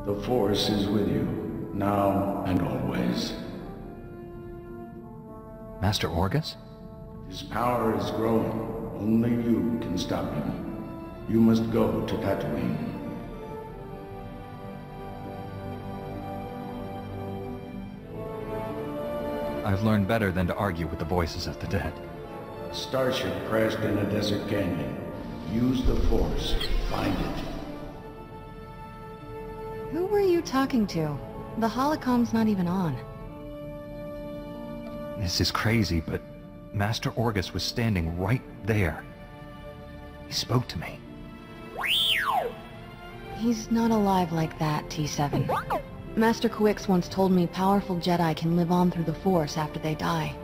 The Force is with you, now and always. Master Orgus? His power is growing. Only you can stop him. You must go to Tatooine. I've learned better than to argue with the voices of the dead. Starship crashed in a desert canyon. Use the Force. Find it. Who were you talking to? The holocom's not even on. This is crazy, but Master Orgus was standing right there. He spoke to me. He's not alive like that, T7. Master Quix once told me powerful Jedi can live on through the Force after they die.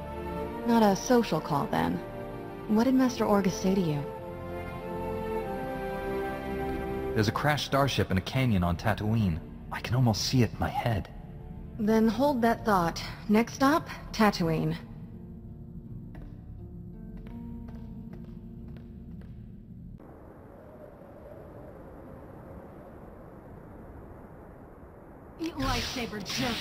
Not a social call, then. What did Master Orgus say to you? There's a crashed starship in a canyon on Tatooine. I can almost see it in my head. Then hold that thought. Next stop, Tatooine. You lightsaber jerk.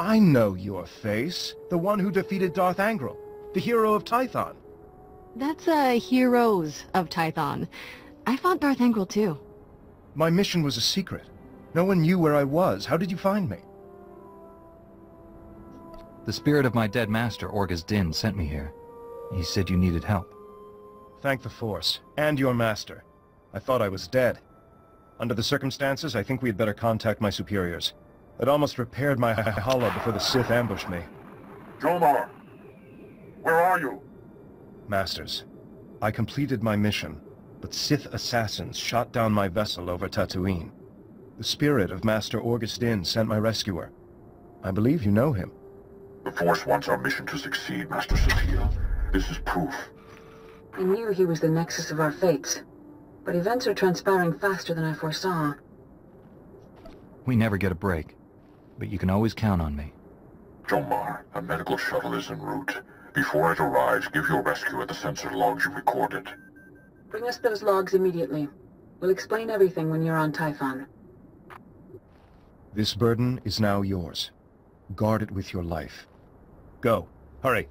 I know your face. The one who defeated Darth Angral. The hero of Tython. That's Heroes of Tython. I fought Darth Angral too. My mission was a secret. No one knew where I was. How did you find me? The spirit of my dead master, Orgus Din, sent me here. He said you needed help. Thank the Force, and your master. I thought I was dead. Under the circumstances, I think we had better contact my superiors. I'd almost repaired my hollow before the Sith ambushed me. Jomar! Where are you? Masters, I completed my mission, but Sith assassins shot down my vessel over Tatooine. The spirit of Master Orgus Din sent my rescuer. I believe you know him. The Force wants our mission to succeed, Master SWTOR. This is proof. I knew he was the nexus of our fates, but events are transpiring faster than I foresaw. We never get a break, but you can always count on me. Jomar, a medical shuttle is en route. Before it arrives, give your rescuer the sensor logs you recorded. Bring us those logs immediately. We'll explain everything when you're on Typhon. This burden is now yours. Guard it with your life. Go. Hurry.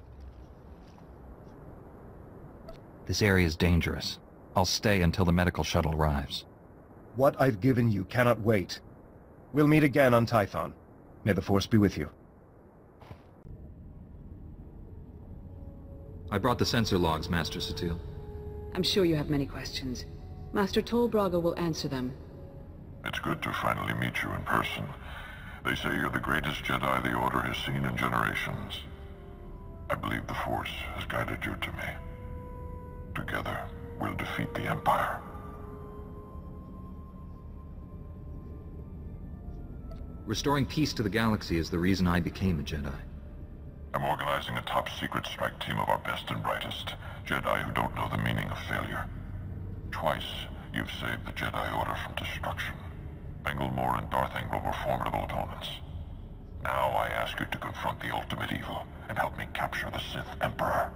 This area is dangerous. I'll stay until the medical shuttle arrives. What I've given you cannot wait. We'll meet again on Typhon. May the Force be with you. I brought the sensor logs, Master Satil. I'm sure you have many questions. Master Tolbraga will answer them. It's good to finally meet you in person. They say you're the greatest Jedi the Order has seen in generations. I believe the Force has guided you to me. Together, we'll defeat the Empire. Restoring peace to the galaxy is the reason I became a Jedi. I'm organizing a top-secret strike team of our best and brightest. Jedi who don't know the meaning of failure. Twice, you've saved the Jedi Order from destruction. Englemoor and Darth Angral were formidable opponents. Now I ask you to confront the ultimate evil and help me capture the Sith Emperor.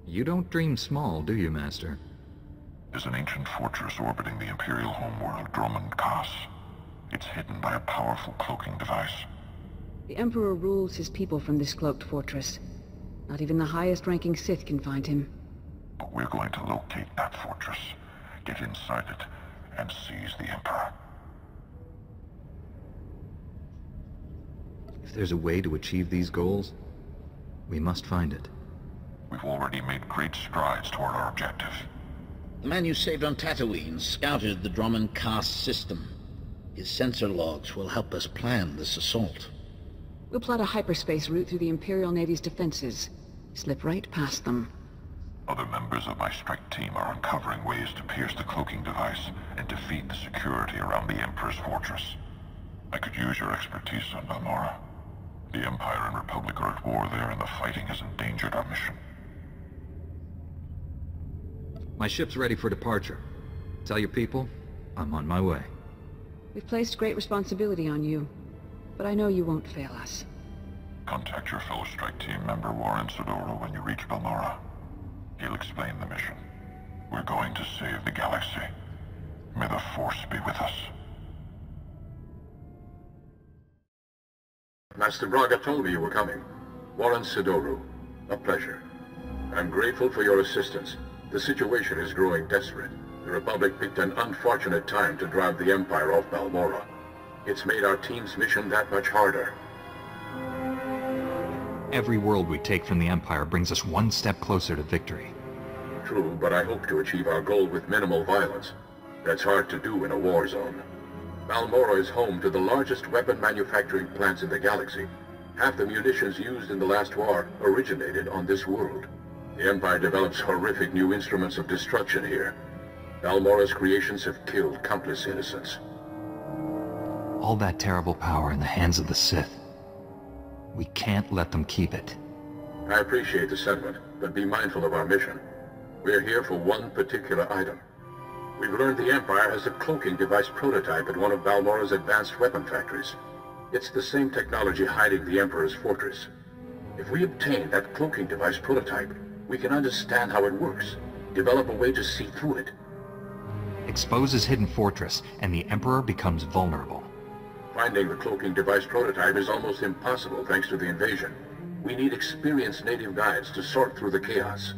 You don't dream small, do you, Master? There's an ancient fortress orbiting the Imperial homeworld, Dromund Kaas. It's hidden by a powerful cloaking device. The Emperor rules his people from this cloaked fortress. Not even the highest-ranking Sith can find him. But we're going to locate that fortress, get inside it, and seize the Emperor. If there's a way to achieve these goals, we must find it. We've already made great strides toward our objective. The man you saved on Tatooine scouted the Drummond caste system. His sensor logs will help us plan this assault. We'll plot a hyperspace route through the Imperial Navy's defenses. Slip right past them. Other members of my strike team are uncovering ways to pierce the cloaking device and defeat the security around the Emperor's fortress. I could use your expertise on Balmorra. The Empire and Republic are at war there, and the fighting has endangered our mission. My ship's ready for departure. Tell your people, I'm on my way. We've placed great responsibility on you, but I know you won't fail us. Contact your fellow strike team member Warren SWTOR when you reach Balmorra. He'll explain the mission. We're going to save the galaxy. May the Force be with us. Master Braga told me you were coming. Warren SWTOR. A pleasure. I'm grateful for your assistance. The situation is growing desperate. The Republic picked an unfortunate time to drive the Empire off Balmorra. It's made our team's mission that much harder. Every world we take from the Empire brings us one step closer to victory. True, but I hope to achieve our goal with minimal violence. That's hard to do in a war zone. Balmorra is home to the largest weapon manufacturing plants in the galaxy. Half the munitions used in the last war originated on this world. The Empire develops horrific new instruments of destruction here. Balmorra's creations have killed countless innocents. All that terrible power in the hands of the Sith. We can't let them keep it. I appreciate the sentiment, but be mindful of our mission. We're here for one particular item. We've learned the Empire has a cloaking device prototype at one of Balmorra's advanced weapon factories. It's the same technology hiding the Emperor's fortress. If we obtain that cloaking device prototype, we can understand how it works, develop a way to see through it. Expose his hidden fortress, and the Emperor becomes vulnerable. Finding the cloaking device prototype is almost impossible thanks to the invasion. We need experienced native guides to sort through the chaos.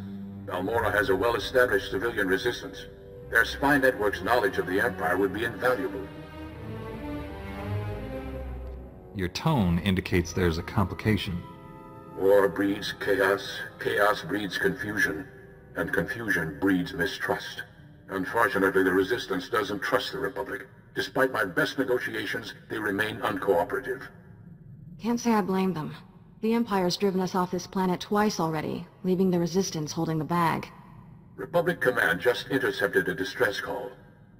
Balmorra has a well-established civilian resistance. Their spy network's knowledge of the Empire would be invaluable. Your tone indicates there's a complication. War breeds chaos, chaos breeds confusion, and confusion breeds mistrust. Unfortunately, the Resistance doesn't trust the Republic. Despite my best negotiations, they remain uncooperative. Can't say I blame them. The Empire's driven us off this planet twice already, leaving the Resistance holding the bag. Republic Command just intercepted a distress call.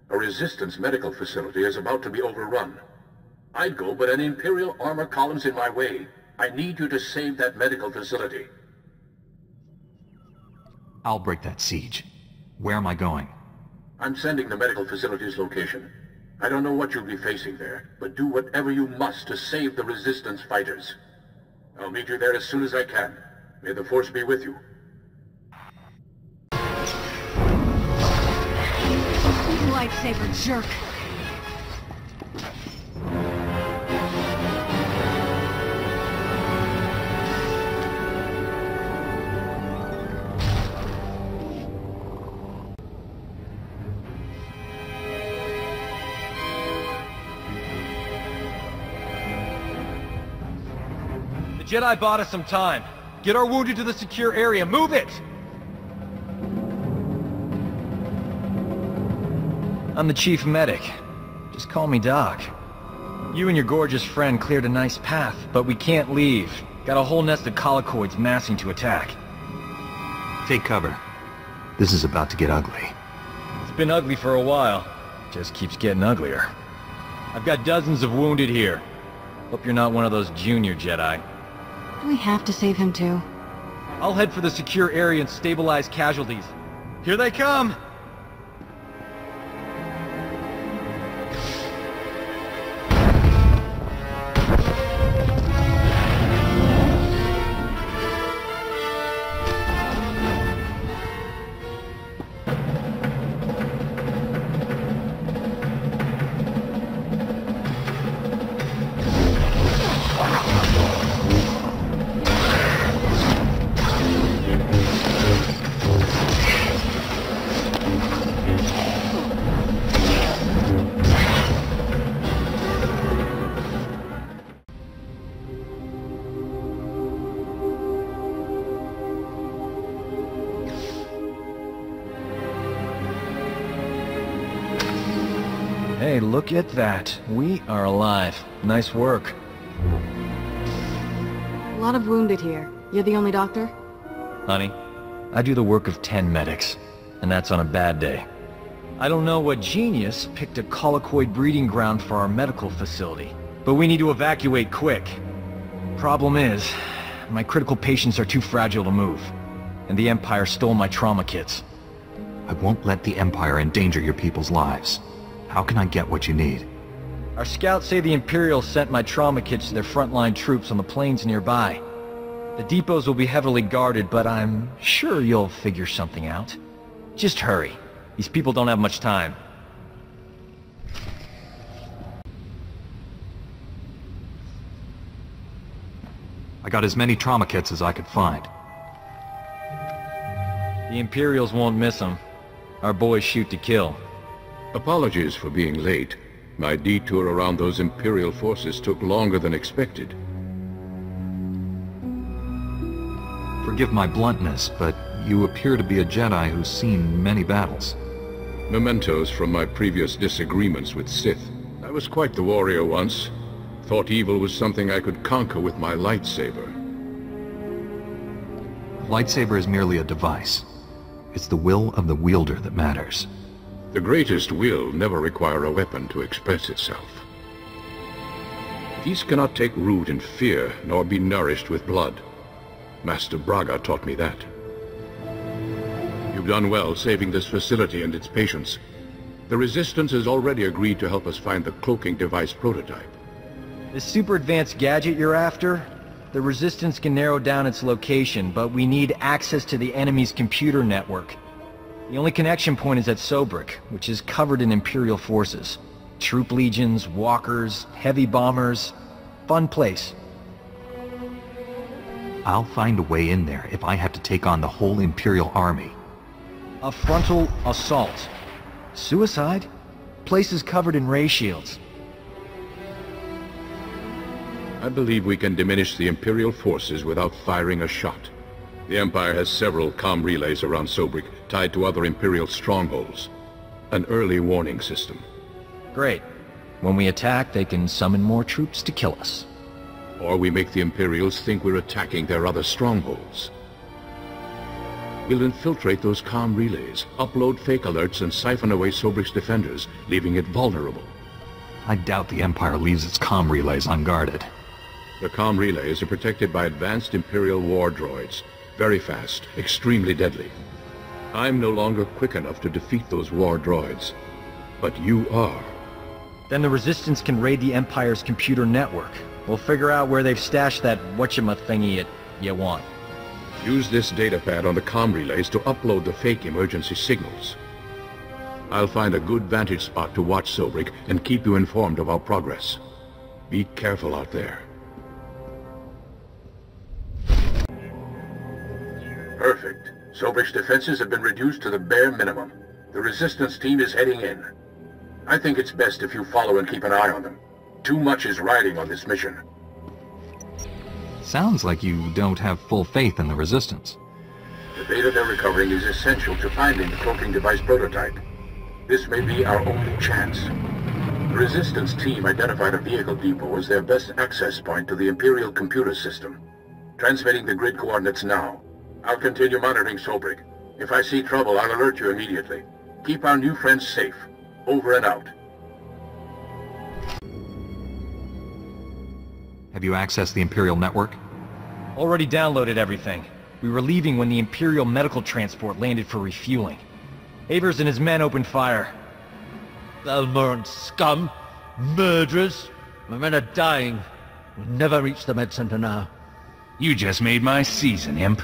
A Resistance medical facility is about to be overrun. I'd go, but an Imperial armor column's in my way. I need you to save that medical facility. I'll break that siege. Where am I going? I'm sending the medical facility's location. I don't know what you'll be facing there, but do whatever you must to save the Resistance fighters. I'll meet you there as soon as I can. May the Force be with you. Lightsaber jerk. The Jedi bought us some time. Get our wounded to the secure area. Move it! I'm the chief medic. Just call me Doc. You and your gorgeous friend cleared a nice path, but we can't leave. Got a whole nest of collocoids massing to attack. Take cover. This is about to get ugly. It's been ugly for a while. Just keeps getting uglier. I've got dozens of wounded here. Hope you're not one of those junior Jedi. Do we have to save him too? I'll head for the secure area and stabilize casualties. Here they come! Hey, look at that. We are alive. Nice work. A lot of wounded here. You're the only doctor? Honey, I do the work of 10 medics, and that's on a bad day. I don't know what genius picked a colloquoid breeding ground for our medical facility, but we need to evacuate quick. Problem is, my critical patients are too fragile to move, and the Empire stole my trauma kits. I won't let the Empire endanger your people's lives. How can I get what you need? Our scouts say the Imperials sent my trauma kits to their frontline troops on the plains nearby. The depots will be heavily guarded, but I'm sure you'll figure something out. Just hurry. These people don't have much time. I got as many trauma kits as I could find. The Imperials won't miss them. Our boys shoot to kill. Apologies for being late. My detour around those Imperial forces took longer than expected. Forgive my bluntness, but you appear to be a Jedi who's seen many battles. Mementos from my previous disagreements with Sith. I was quite the warrior once. Thought evil was something I could conquer with my lightsaber. Lightsaber is merely a device. It's the will of the wielder that matters. The greatest will never require a weapon to express itself. Peace cannot take root in fear, nor be nourished with blood. Master Braga taught me that. You've done well saving this facility and its patients. The Resistance has already agreed to help us find the cloaking device prototype. This super advanced gadget you're after? The Resistance can narrow down its location, but we need access to the enemy's computer network. The only connection point is at Sobrik, which is covered in Imperial forces. Troop legions, walkers, heavy bombers. Fun place. I'll find a way in there if I have to take on the whole Imperial army. A frontal assault. Suicide? Place is covered in ray shields. I believe we can diminish the Imperial forces without firing a shot. The Empire has several comm relays around Sobrik, tied to other Imperial strongholds. An early warning system. Great. When we attack, they can summon more troops to kill us. Or we make the Imperials think we're attacking their other strongholds. We'll infiltrate those comm relays, upload fake alerts, and siphon away Sobrik's defenders, leaving it vulnerable. I doubt the Empire leaves its comm relays unguarded. The comm relays are protected by advanced Imperial war droids. Very fast, extremely deadly. I'm no longer quick enough to defeat those war droids. But you are. Then the Resistance can raid the Empire's computer network. We'll figure out where they've stashed that whatchamacallit you want. Use this datapad on the comm relays to upload the fake emergency signals. I'll find a good vantage spot to watch Sobrik and keep you informed of our progress. Be careful out there. Perfect. Sobrik's defenses have been reduced to the bare minimum. The Resistance team is heading in. I think it's best if you follow and keep an eye on them. Too much is riding on this mission. Sounds like you don't have full faith in the Resistance. The data they're recovering is essential to finding the cloaking device prototype. This may be our only chance. The Resistance team identified a vehicle depot as their best access point to the Imperial computer system. Transmitting the grid coordinates now. I'll continue monitoring Sobrik. If I see trouble, I'll alert you immediately. Keep our new friends safe. Over and out. Have you accessed the Imperial network? Already downloaded everything. We were leaving when the Imperial medical transport landed for refueling. Avers and his men opened fire. Balmoran scum! Murderers! My men are dying. We'll never reach the med center now. You just made my season, Imp.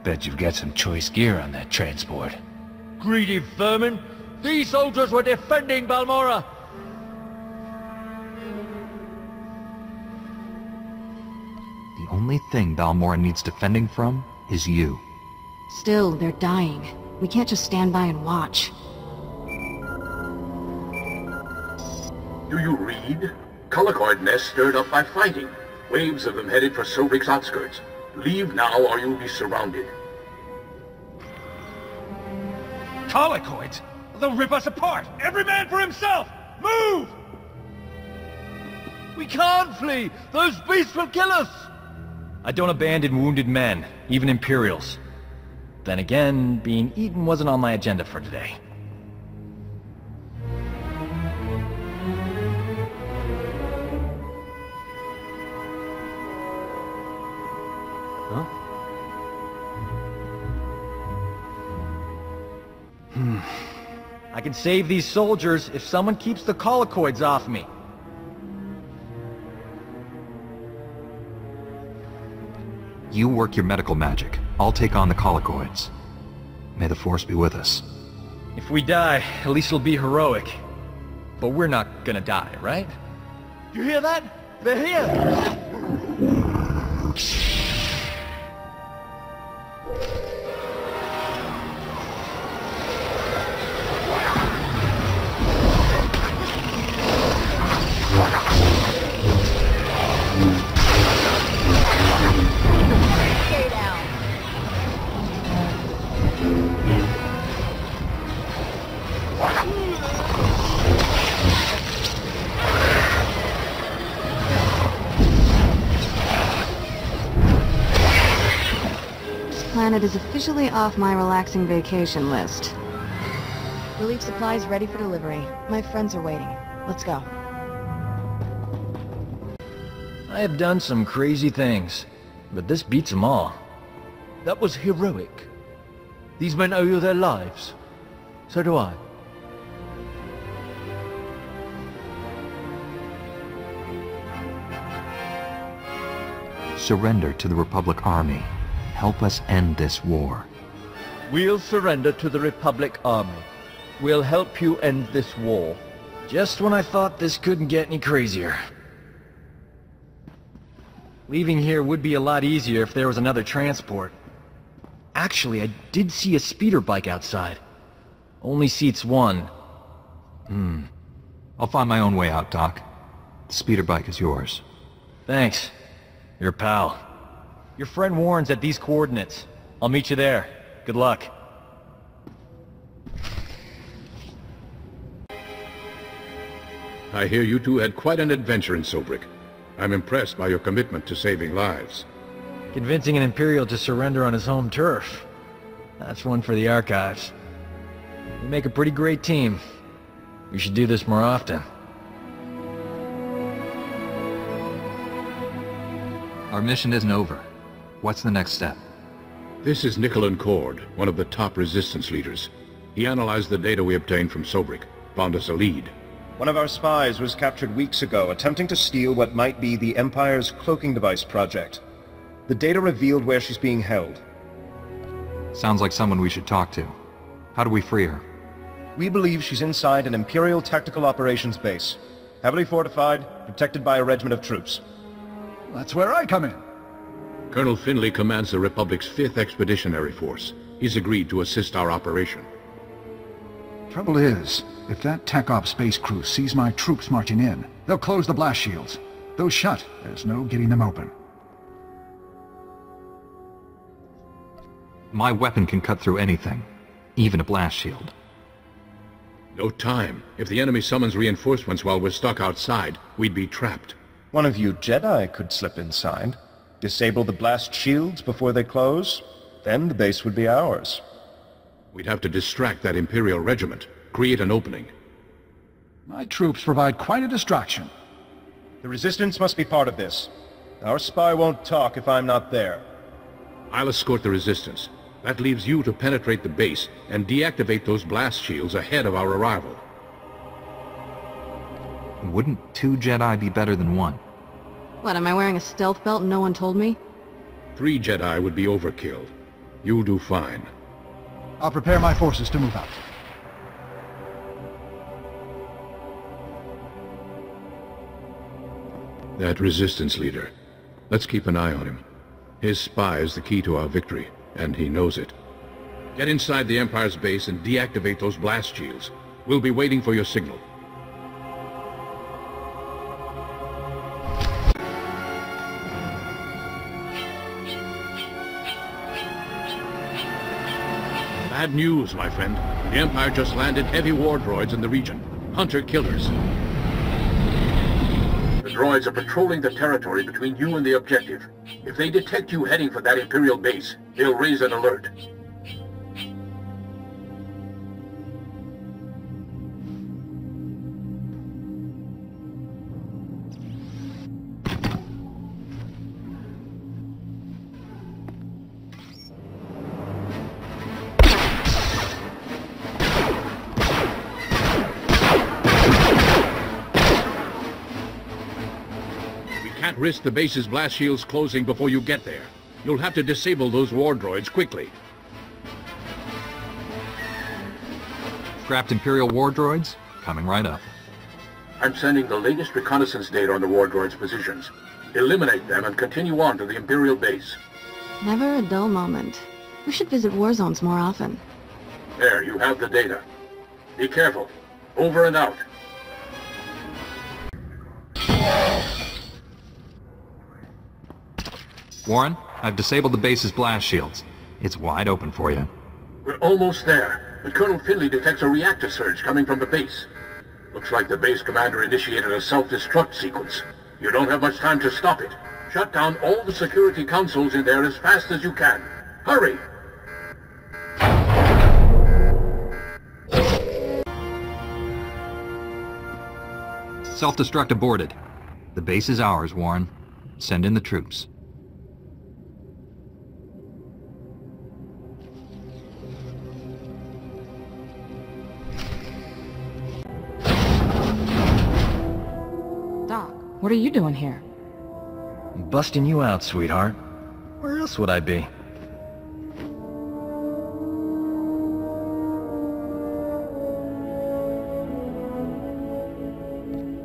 Bet you've got some choice gear on that transport. Greedy vermin! These soldiers were defending Balmora! The only thing Balmora needs defending from is you. Still, they're dying. We can't just stand by and watch. Do you read? Collocoid nests stirred up by fighting. Waves of them headed for Sobrik's outskirts. Leave now or you'll be surrounded. Collocoids? They'll rip us apart! Every man for himself! Move! We can't flee! Those beasts will kill us! I don't abandon wounded men, even Imperials. Then again, being eaten wasn't on my agenda for today. Huh? I can save these soldiers if someone keeps the collocoids off me. You work your medical magic. I'll take on the collocoids. May the Force be with us. If we die, at least it'll be heroic. But we're not gonna die, right? You hear that? They're here! Planet is officially off my relaxing vacation list. Relief supplies ready for delivery. My friends are waiting. Let's go. I have done some crazy things, but this beats them all. That was heroic. These men owe you their lives. So do I. Surrender to the Republic Army. Help us end this war. We'll surrender to the Republic Army. We'll help you end this war. Just when I thought this couldn't get any crazier. Leaving here would be a lot easier if there was another transport. Actually, I did see a speeder bike outside. Only seats one. I'll find my own way out, Doc. The speeder bike is yours. Thanks. Your pal. Your friend Warren's at these coordinates. I'll meet you there. Good luck. I hear you two had quite an adventure in Sobrik. I'm impressed by your commitment to saving lives. Convincing an Imperial to surrender on his home turf. That's one for the archives. We make a pretty great team. We should do this more often. Our mission isn't over. What's the next step? This is Nicholan Cord, one of the top resistance leaders. He analyzed the data we obtained from Sobrik, found us a lead. One of our spies was captured weeks ago, attempting to steal what might be the Empire's cloaking device project. The data revealed where she's being held. Sounds like someone we should talk to. How do we free her? We believe she's inside an Imperial Tactical Operations base. Heavily fortified, protected by a regiment of troops. That's where I come in. Colonel Finley commands the Republic's 5th Expeditionary Force. He's agreed to assist our operation. Trouble is, if that Tech Op space crew sees my troops marching in, they'll close the blast shields. Those shut, there's no getting them open. My weapon can cut through anything, even a blast shield. No time. If the enemy summons reinforcements while we're stuck outside, we'd be trapped. One of you Jedi could slip inside. Disable the blast shields before they close, then the base would be ours. We'd have to distract that Imperial regiment, create an opening. My troops provide quite a distraction. The Resistance must be part of this. Our spy won't talk if I'm not there. I'll escort the Resistance. That leaves you to penetrate the base and deactivate those blast shields ahead of our arrival. Wouldn't 2 Jedi be better than 1? What, am I wearing a stealth belt and no one told me? 3 Jedi would be overkill. You'll do fine. I'll prepare my forces to move out. That Resistance leader. Let's keep an eye on him. His spy is the key to our victory, and he knows it. Get inside the Empire's base and deactivate those blast shields. We'll be waiting for your signal. Bad news, my friend. The Empire just landed heavy war droids in the region. Hunter-killers. The droids are patrolling the territory between you and the objective. If they detect you heading for that Imperial base, they'll raise an alert. Risk the base's blast shields closing before you get there. You'll have to disable those war droids quickly. Scrapped Imperial war droids? Coming right up. I'm sending the latest reconnaissance data on the war droids' positions. Eliminate them and continue on to the Imperial base. Never a dull moment. We should visit war zones more often. There, you have the data. Be careful. Over and out. Warren, I've disabled the base's blast shields. It's wide open for you. We're almost there, but Colonel Finley detects a reactor surge coming from the base. Looks like the base commander initiated a self-destruct sequence. You don't have much time to stop it. Shut down all the security consoles in there as fast as you can. Hurry! Self-destruct aborted. The base is ours, Warren. Send in the troops. What are you doing here? I'm busting you out, sweetheart. Where else would I be?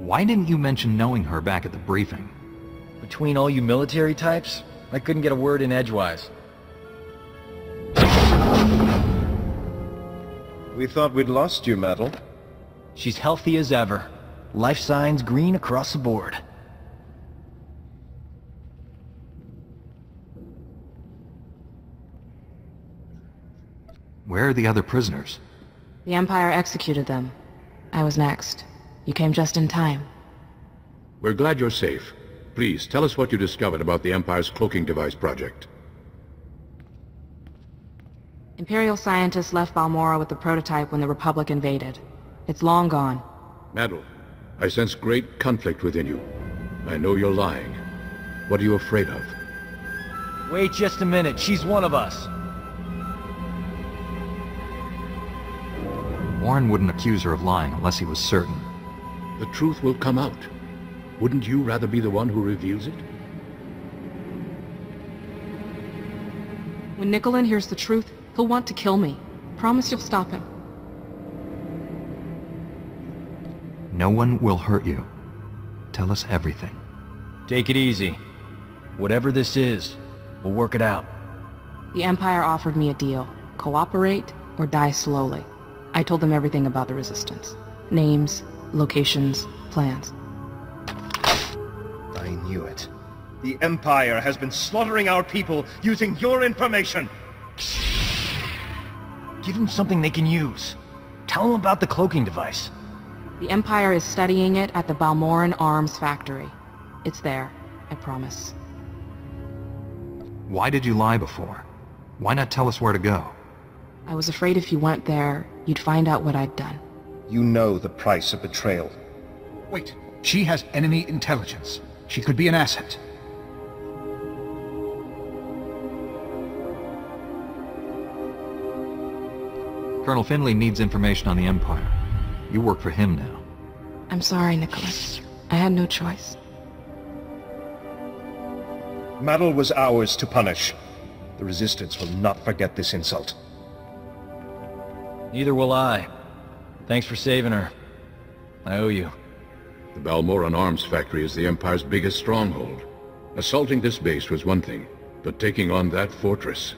Why didn't you mention knowing her back at the briefing? Between all you military types, I couldn't get a word in edgewise. We thought we'd lost you, Metal. She's healthy as ever. Life signs green across the board. Where are the other prisoners? The Empire executed them. I was next. You came just in time. We're glad you're safe. Please, tell us what you discovered about the Empire's cloaking device project. Imperial scientists left Balmorra with the prototype when the Republic invaded. It's long gone. Madel, I sense great conflict within you. I know you're lying. What are you afraid of? Wait just a minute. She's one of us. Warren wouldn't accuse her of lying unless he was certain. The truth will come out. Wouldn't you rather be the one who reveals it? When Nicolin hears the truth, he'll want to kill me. Promise you'll stop him. No one will hurt you. Tell us everything. Take it easy. Whatever this is, we'll work it out. The Empire offered me a deal. Cooperate or die slowly. I told them everything about the Resistance. Names, locations, plans. I knew it. The Empire has been slaughtering our people using your information! Give them something they can use. Tell them about the cloaking device. The Empire is studying it at the Balmorran Arms Factory. It's there, I promise. Why did you lie before? Why not tell us where to go? I was afraid if you went there, you'd find out what I'd done. You know the price of betrayal. Wait, she has enemy intelligence. She could be an asset. Colonel Finley needs information on the Empire. You work for him now. I'm sorry, Nicholas. I had no choice. Madel was ours to punish. The Resistance will not forget this insult. Neither will I. Thanks for saving her. I owe you. The Balmorran Arms Factory is the Empire's biggest stronghold. Assaulting this base was one thing, but taking on that fortress...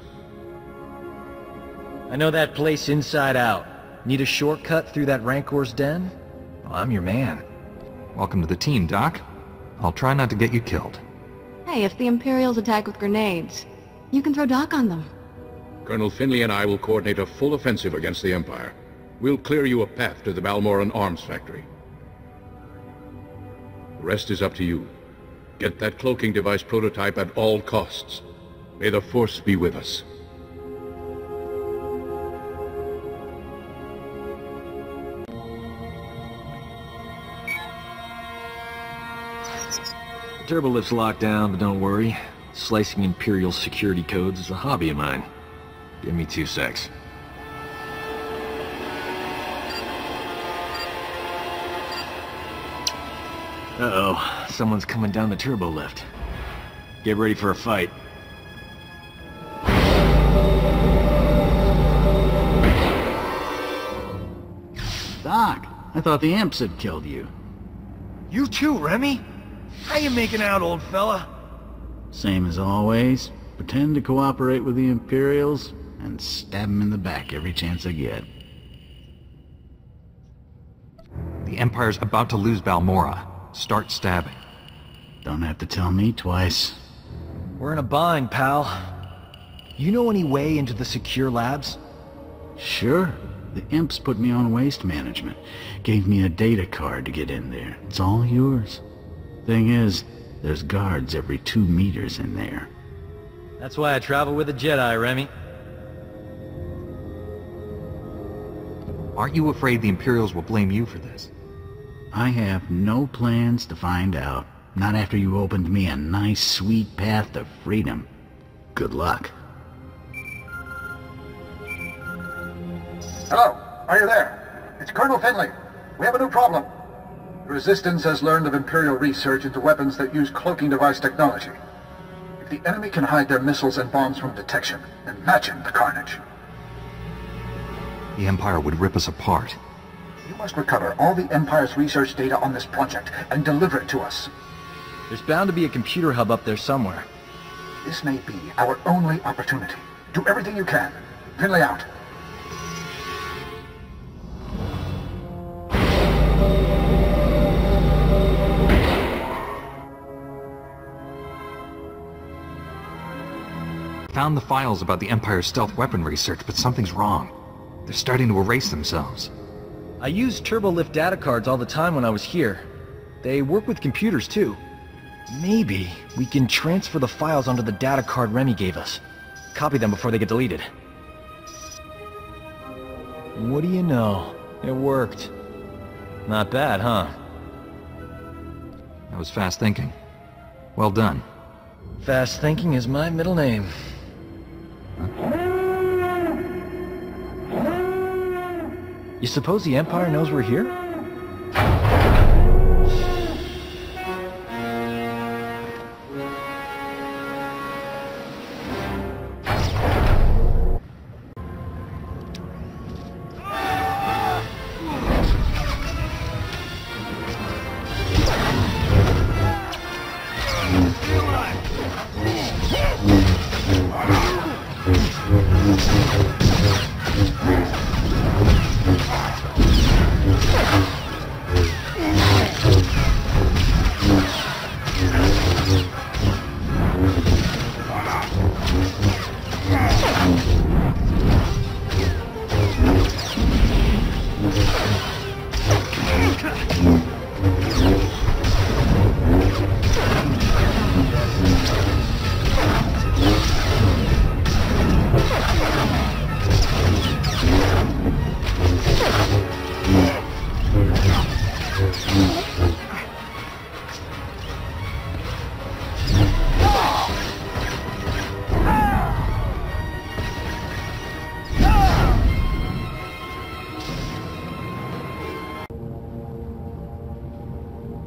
I know that place inside out. Need a shortcut through that Rancor's den? Well, I'm your man. Welcome to the team, Doc. I'll try not to get you killed. Hey, if the Imperials attack with grenades, you can throw Doc on them. Colonel Finley and I will coordinate a full offensive against the Empire. We'll clear you a path to the Balmorran Arms Factory. The rest is up to you. Get that cloaking device prototype at all costs. May the Force be with us. Turbo lift's locked down, but don't worry. Slicing Imperial security codes is a hobby of mine. Give me 2 secs. Uh-oh, someone's coming down the turbo lift. Get ready for a fight. Doc, I thought the imps had killed you. You too, Remy? How you making out, old fella? Same as always. Pretend to cooperate with the Imperials and stab them in the back every chance I get. The Empire's about to lose Balmorra. Start stabbing. Don't have to tell me twice. We're in a bind, pal. You know any way into the secure labs? Sure. The imps put me on waste management. Gave me a data card to get in there. It's all yours. Thing is, there's guards every 2 meters in there. That's why I travel with a Jedi, Remy. Aren't you afraid the Imperials will blame you for this? I have no plans to find out. Not after you opened me a nice, sweet path to freedom. Good luck. Hello, are you there? It's Colonel Finley. We have a new problem. The Resistance has learned of Imperial research into weapons that use cloaking device technology. If the enemy can hide their missiles and bombs from detection, imagine the carnage. The Empire would rip us apart. You must recover all the Empire's research data on this project and deliver it to us. There's bound to be a computer hub up there somewhere. This may be our only opportunity. Do everything you can. Finley out. Found the files about the Empire's stealth weapon research, but something's wrong. They're starting to erase themselves. I used turbo lift data cards all the time when I was here. They work with computers too. Maybe we can transfer the files onto the data card Remy gave us. Copy them before they get deleted. What do you know? It worked. Not bad, huh? That was fast thinking. Well done. Fast thinking is my middle name. You suppose the Empire knows we're here?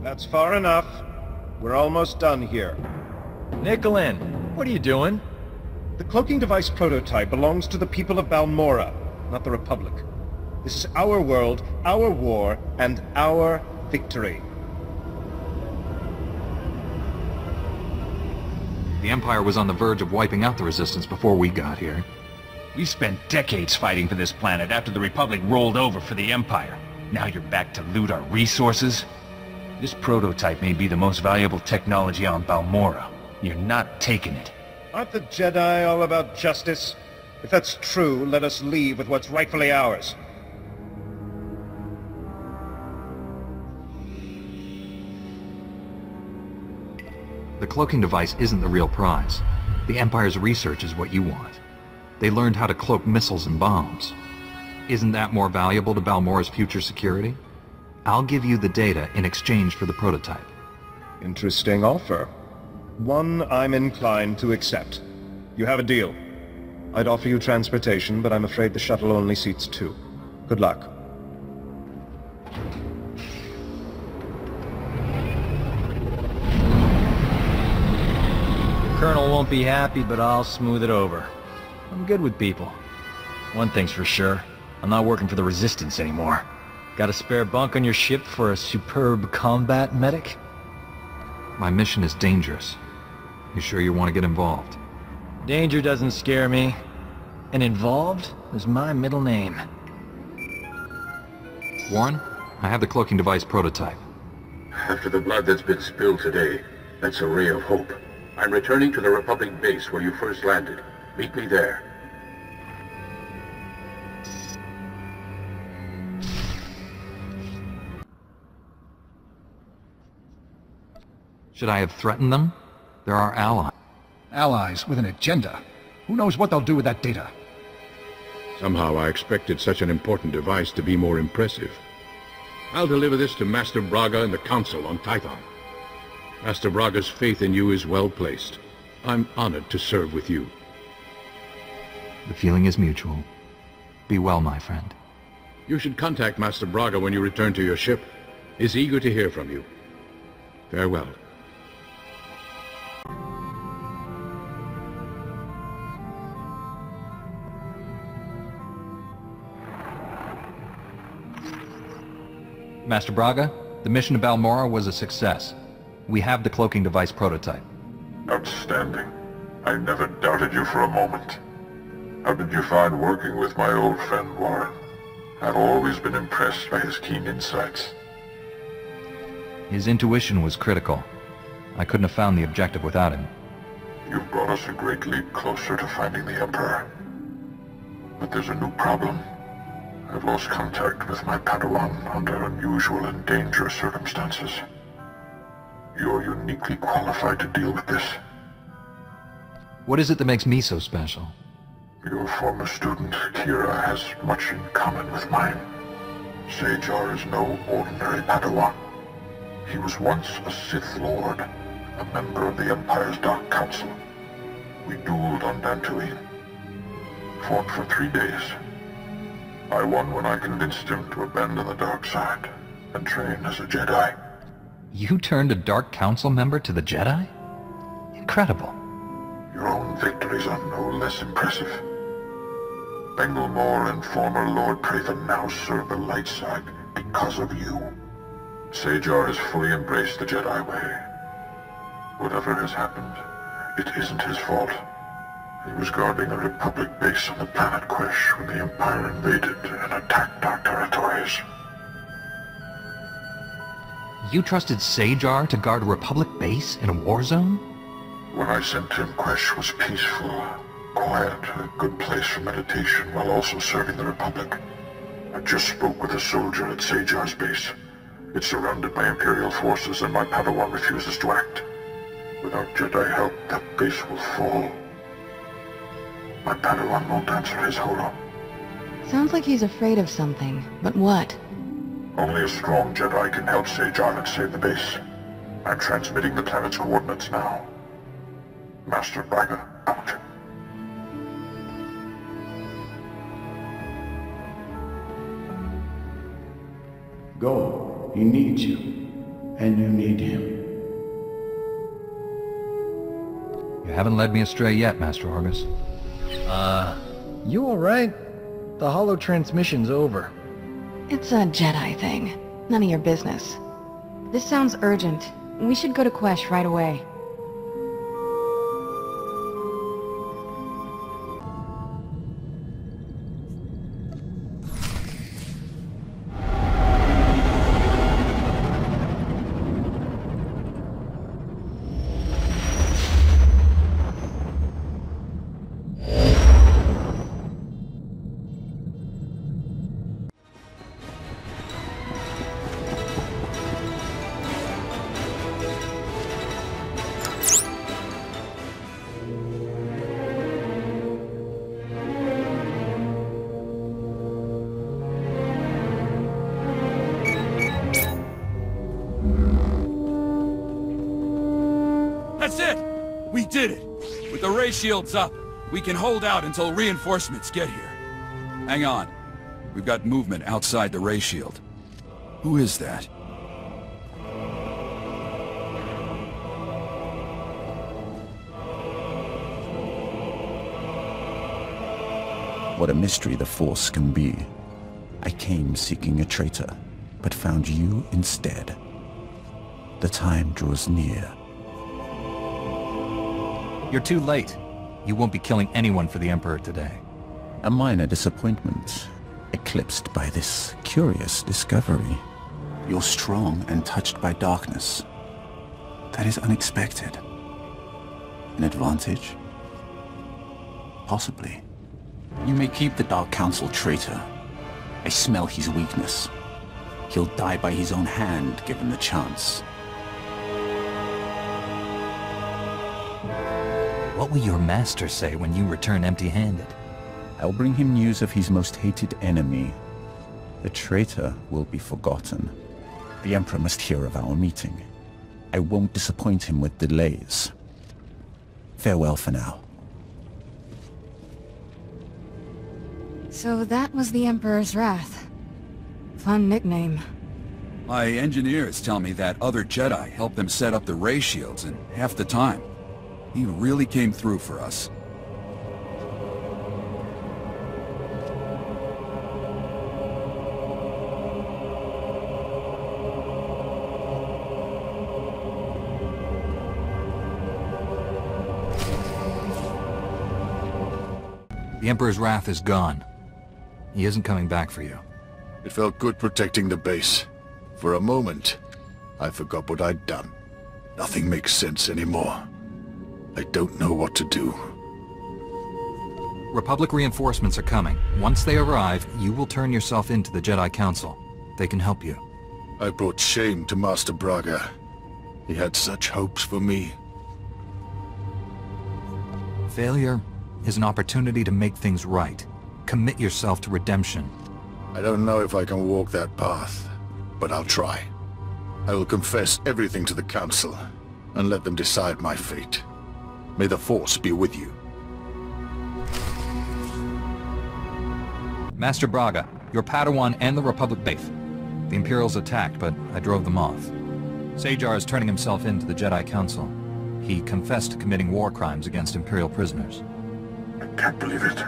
That's far enough. We're almost done here. Nicolin, what are you doing? The cloaking device prototype belongs to the people of Balmorra, not the Republic. This is our world, our war, and our victory. The Empire was on the verge of wiping out the Resistance before we got here. We spent decades fighting for this planet after the Republic rolled over for the Empire. Now you're back to loot our resources? This prototype may be the most valuable technology on Balmorra. You're not taking it. Aren't the Jedi all about justice? If that's true, let us leave with what's rightfully ours. The cloaking device isn't the real prize. The Empire's research is what you want. They learned how to cloak missiles and bombs. Isn't that more valuable to Balmora's future security? I'll give you the data in exchange for the prototype. Interesting offer. One I'm inclined to accept. You have a deal. I'd offer you transportation, but I'm afraid the shuttle only seats 2. Good luck. Colonel won't be happy, but I'll smooth it over. I'm good with people. One thing's for sure, I'm not working for the Resistance anymore. Got a spare bunk on your ship for a superb combat medic? My mission is dangerous. You sure you want to get involved? Danger doesn't scare me. And involved is my middle name. Warren, I have the cloaking device prototype. After the blood that's been spilled today, that's a ray of hope. I'm returning to the Republic base where you first landed. Meet me there. Should I have threatened them? They're our allies. Allies with an agenda. Who knows what they'll do with that data? Somehow I expected such an important device to be more impressive. I'll deliver this to Master Braga and the Council on Tython. Master Braga's faith in you is well placed. I'm honored to serve with you. The feeling is mutual. Be well, my friend. You should contact Master Braga when you return to your ship. He's eager to hear from you. Farewell. Master Braga, the mission to Balmora was a success. We have the cloaking device prototype. Outstanding. I never doubted you for a moment. How did you find working with my old friend Warren? I've always been impressed by his keen insights. His intuition was critical. I couldn't have found the objective without him. You've brought us a great leap closer to finding the Emperor. But there's a new problem. I've lost contact with my Padawan under unusual and dangerous circumstances. You're uniquely qualified to deal with this. What is it that makes me so special? Your former student, Kira, has much in common with mine. SWTOR is no ordinary Padawan. He was once a Sith Lord, a member of the Empire's Dark Council. We dueled on Dantooine. Fought for 3 days. I won when I convinced him to abandon the dark side and train as a Jedi. You turned a Dark Council member to the Jedi? Incredible. Your own victories are no less impressive. Bengilmore and former Lord Prathan now serve the light side because of you. SWTOR has fully embraced the Jedi way. Whatever has happened, it isn't his fault. He was guarding a Republic base on the planet Quesh when the Empire invaded and attacked our territories. You trusted SWTOR to guard a Republic base in a war zone? When I sent him, Quesh was peaceful, quiet, a good place for meditation while also serving the Republic. I just spoke with a soldier at SWTOR's base. It's surrounded by Imperial forces and my Padawan refuses to act. Without Jedi help, that base will fall. My Padawan won't answer his holo. Sounds like he's afraid of something, but what? Only a strong Jedi can help SWTOR and save the base. I'm transmitting the planet's coordinates now. Master Braga, out. Go. He needs you. And you need him. You haven't led me astray yet, Master Orgus. You alright? The holo transmission's over. It's a Jedi thing. None of your business. This sounds urgent. We should go to Quesh right away. That's it! We did it! With the ray shields up, we can hold out until reinforcements get here. Hang on. We've got movement outside the ray shield. Who is that? What a mystery the Force can be. I came seeking a traitor, but found you instead. The time draws near. You're too late. You won't be killing anyone for the Emperor today. A minor disappointment, eclipsed by this curious discovery. You're strong and touched by darkness. That is unexpected. An advantage? Possibly. You may keep the Dark Council traitor. I smell his weakness. He'll die by his own hand, given the chance. What will your master say when you return empty-handed? I'll bring him news of his most hated enemy. The traitor will be forgotten. The Emperor must hear of our meeting. I won't disappoint him with delays. Farewell for now. So that was the Emperor's Wrath. Fun nickname. My engineers tell me that other Jedi helped them set up the ray shields in half the time. He really came through for us. The Emperor's Wrath is gone. He isn't coming back for you. It felt good protecting the base. For a moment, I forgot what I'd done. Nothing makes sense anymore. I don't know what to do. Republic reinforcements are coming. Once they arrive, you will turn yourself into the Jedi Council. They can help you. I brought shame to Master Braga. He had such hopes for me. Failure is an opportunity to make things right. Commit yourself to redemption. I don't know if I can walk that path, but I'll try. I will confess everything to the Council, and let them decide my fate. May the Force be with you. Master Braga, your Padawan and the Republic base. The Imperials attacked, but I drove them off. Sajar is turning himself in to the Jedi Council. He confessed to committing war crimes against Imperial prisoners. I can't believe it.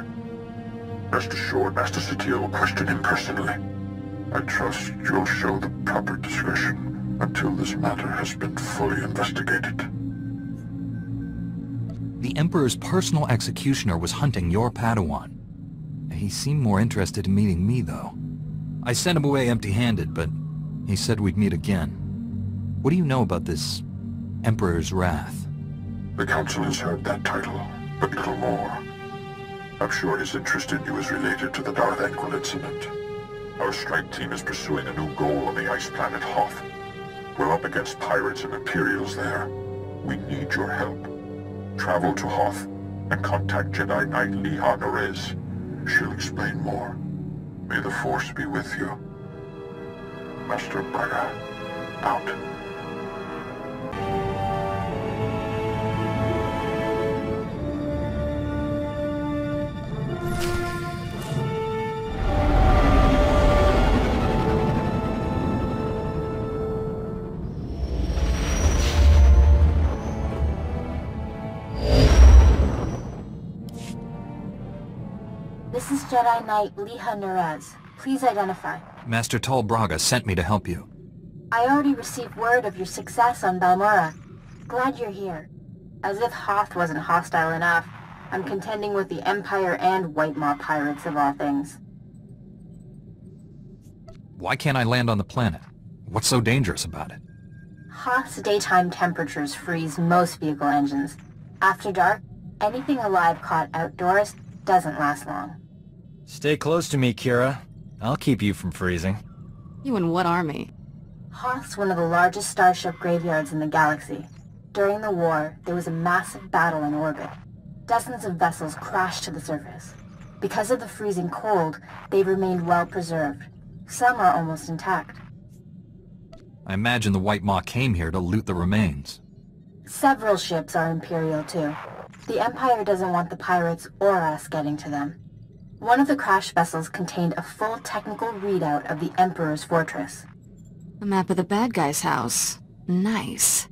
Rest assured, Master SWTOR will question him personally. I trust you'll show the proper discretion until this matter has been fully investigated. The Emperor's personal executioner was hunting your Padawan. He seemed more interested in meeting me, though. I sent him away empty-handed, but he said we'd meet again. What do you know about this Emperor's Wrath? The Council has heard that title, but little more. I'm sure his interest in you is related to the Darth Enquil incident. Our strike team is pursuing a new goal on the ice planet Hoth. We're up against pirates and Imperials there. We need your help. Travel to Hoth and contact Jedi Knight Liha Nerez. She'll explain more. May the Force be with you. Master Braga, out. This is Jedi Knight Liha Nerez. Please identify. Master Tol Braga sent me to help you. I already received word of your success on Balmora. Glad you're here. As if Hoth wasn't hostile enough, I'm contending with the Empire and White Maw pirates of all things. Why can't I land on the planet? What's so dangerous about it? Hoth's daytime temperatures freeze most vehicle engines. After dark, anything alive caught outdoors doesn't last long. Stay close to me, Kira. I'll keep you from freezing. You and what army? Hoth's one of the largest starship graveyards in the galaxy. During the war, there was a massive battle in orbit. Dozens of vessels crashed to the surface. Because of the freezing cold, they've remained well preserved. Some are almost intact. I imagine the White Maw came here to loot the remains. Several ships are Imperial too. The Empire doesn't want the pirates or us getting to them. One of the crash vessels contained a full technical readout of the Emperor's fortress. A map of the bad guy's house. Nice.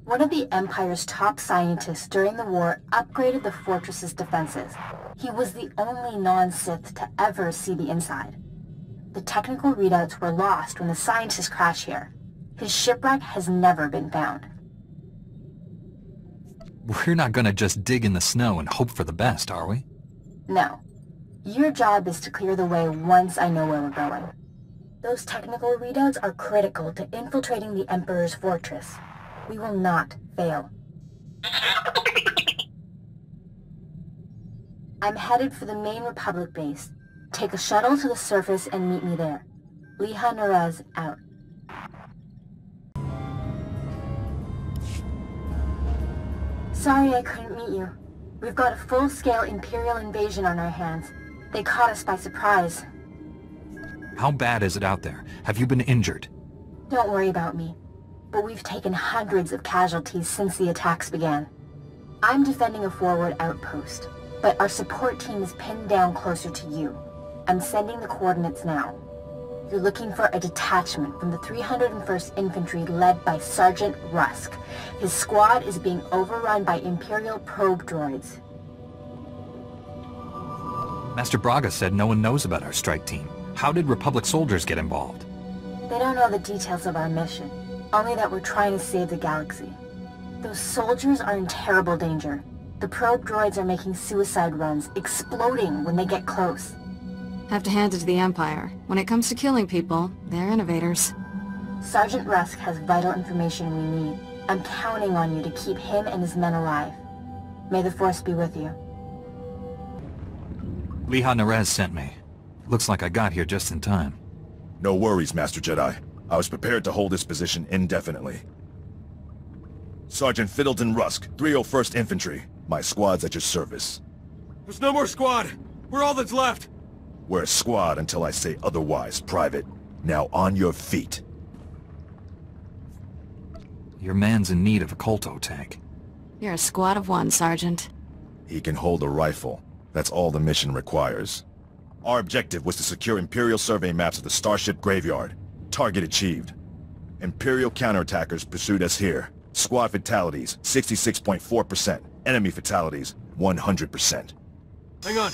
One of the Empire's top scientists during the war upgraded the fortress's defenses. He was the only non-Sith to ever see the inside. The technical readouts were lost when the scientists crashed here. His shipwreck has never been found. We're not gonna just dig in the snow and hope for the best, are we? No. Your job is to clear the way once I know where we're going. Those technical readouts are critical to infiltrating the Emperor's fortress. We will not fail. I'm headed for the main Republic base. Take a shuttle to the surface and meet me there. Liha Nerez out. Sorry I couldn't meet you. We've got a full-scale Imperial invasion on our hands. They caught us by surprise. How bad is it out there? Have you been injured? Don't worry about me. But we've taken hundreds of casualties since the attacks began. I'm defending a forward outpost, but our support team is pinned down closer to you. I'm sending the coordinates now. You're looking for a detachment from the 301st Infantry led by Sergeant Rusk. His squad is being overrun by Imperial probe droids. Master Braga said no one knows about our strike team. How did Republic soldiers get involved? They don't know the details of our mission, only that we're trying to save the galaxy. Those soldiers are in terrible danger. The probe droids are making suicide runs, exploding when they get close. Have to hand it to the Empire. When it comes to killing people, they're innovators. Sergeant Rusk has vital information we need. I'm counting on you to keep him and his men alive. May the Force be with you. Liha Nerez sent me. Looks like I got here just in time. No worries, Master Jedi. I was prepared to hold this position indefinitely. Sergeant Fiddleton Rusk, 301st Infantry. My squad's at your service. There's no more squad! We're all that's left! We're a squad until I say otherwise, Private. Now on your feet. Your man's in need of a Kolto tank. You're a squad of one, Sergeant. He can hold a rifle. That's all the mission requires. Our objective was to secure Imperial survey maps of the Starship Graveyard. Target achieved. Imperial counterattackers pursued us here. Squad fatalities, 66.4%. Enemy fatalities, 100%. Hang on.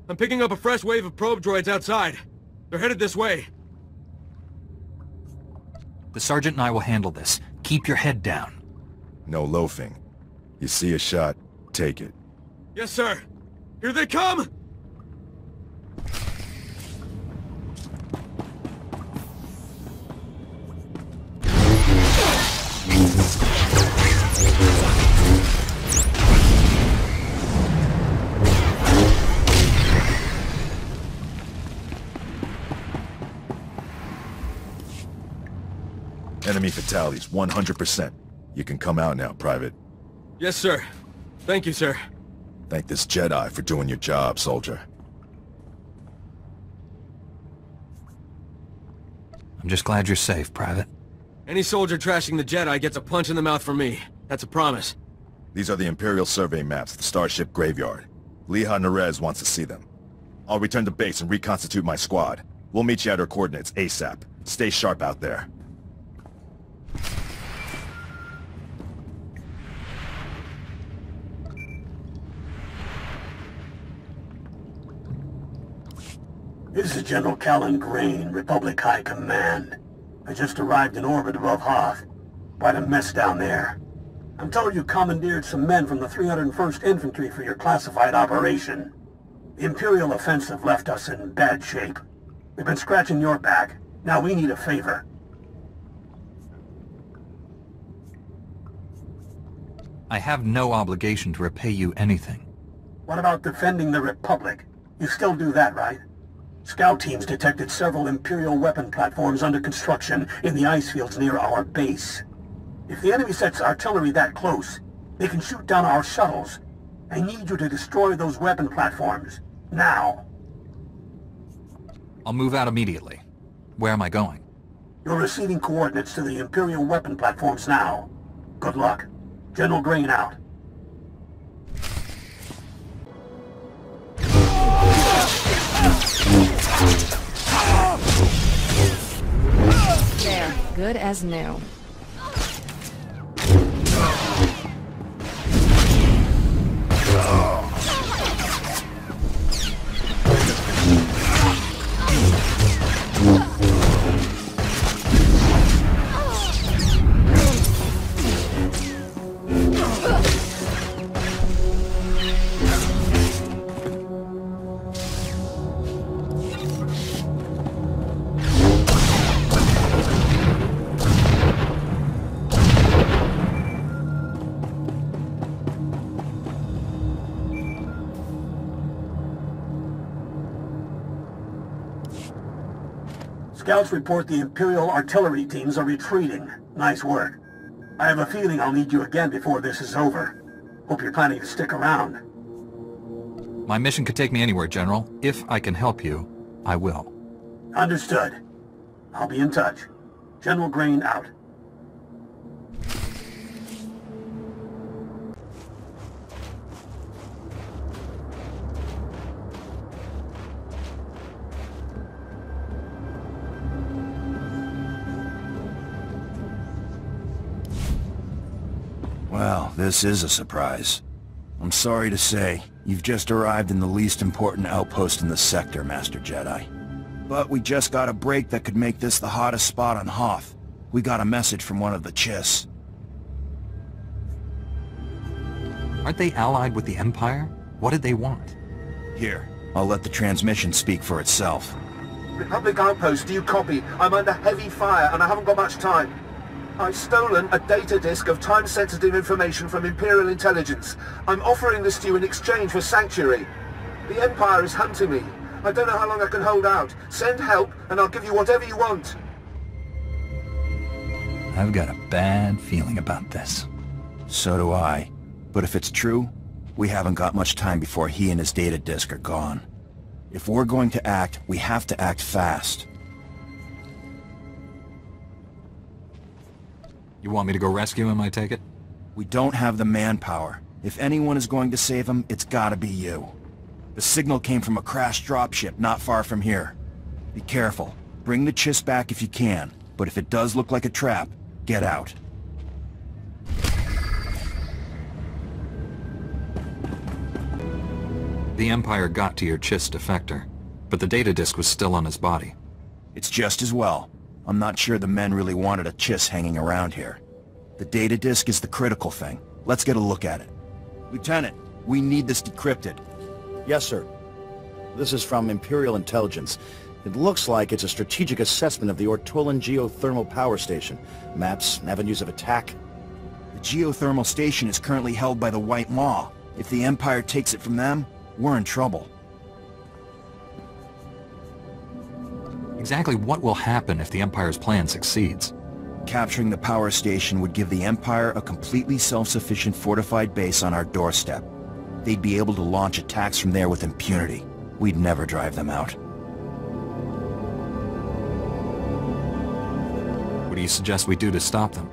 I'm picking up a fresh wave of probe droids outside. They're headed this way. The Sergeant and I will handle this. Keep your head down. No loafing. You see a shot, take it. Yes, sir. Here they come! Enemy fatalities, 100%. You can come out now, Private. Yes, sir. Thank you, sir. Thank this Jedi for doing your job, soldier. I'm just glad you're safe, Private. Any soldier trashing the Jedi gets a punch in the mouth from me. That's a promise. These are the Imperial survey maps of the Starship Graveyard. Liha Nerez wants to see them. I'll return to base and reconstitute my squad. We'll meet you at our coordinates ASAP. Stay sharp out there. This is General Callan Grain, Republic High Command. I just arrived in orbit above Hoth. Quite a mess down there. I'm told you commandeered some men from the 301st Infantry for your classified operation. The Imperial offensive left us in bad shape. We've been scratching your back. Now we need a favor. I have no obligation to repay you anything. What about defending the Republic? You still do that, right? Scout teams detected several Imperial weapon platforms under construction in the ice fields near our base. If the enemy sets artillery that close, they can shoot down our shuttles. I need you to destroy those weapon platforms. Now. I'll move out immediately. Where am I going? You're receiving coordinates to the Imperial weapon platforms now. Good luck. General Green out. There, good as new. Scouts report the Imperial artillery teams are retreating. Nice work. I have a feeling I'll need you again before this is over. Hope you're planning to stick around. My mission could take me anywhere, General. If I can help you, I will. Understood. I'll be in touch. General Green out. Well, this is a surprise. I'm sorry to say, you've just arrived in the least important outpost in the sector, Master Jedi. But we just got a break that could make this the hottest spot on Hoth. We got a message from one of the Chiss. Aren't they allied with the Empire? What did they want? Here, I'll let the transmission speak for itself. Republic Outpost, do you copy? I'm under heavy fire and I haven't got much time. I've stolen a data disk of time-sensitive information from Imperial intelligence. I'm offering this to you in exchange for sanctuary. The Empire is hunting me. I don't know how long I can hold out. Send help and I'll give you whatever you want. I've got a bad feeling about this. So do I. But if it's true, we haven't got much time before he and his data disk are gone. If we're going to act, we have to act fast. You want me to go rescue him, I take it? We don't have the manpower. If anyone is going to save him, it's gotta be you. The signal came from a crashed dropship not far from here. Be careful. Bring the Chiss back if you can, but if it does look like a trap, get out. The Empire got to your Chiss defector, but the data disk was still on his body. It's just as well. I'm not sure the men really wanted a Chiss hanging around here. The data disk is the critical thing. Let's get a look at it. Lieutenant, we need this decrypted. Yes, sir. This is from Imperial Intelligence. It looks like it's a strategic assessment of the Ortolan geothermal power station. Maps, avenues of attack. The geothermal station is currently held by the White Maw. If the Empire takes it from them, we're in trouble. Exactly what will happen if the Empire's plan succeeds? Capturing the power station would give the Empire a completely self-sufficient fortified base on our doorstep. They'd be able to launch attacks from there with impunity. We'd never drive them out. What do you suggest we do to stop them?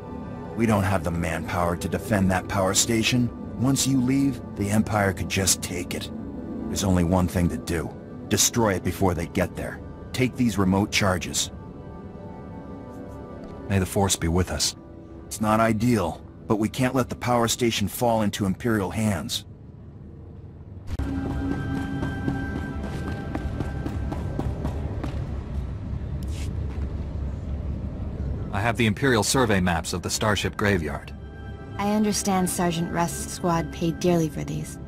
We don't have the manpower to defend that power station. Once you leave, the Empire could just take it. There's only one thing to do. Destroy it before they get there. Take these remote charges. May the Force be with us. It's not ideal, but we can't let the power station fall into Imperial hands. I have the Imperial survey maps of the Starship Graveyard. I understand Sergeant Rust's squad paid dearly for these.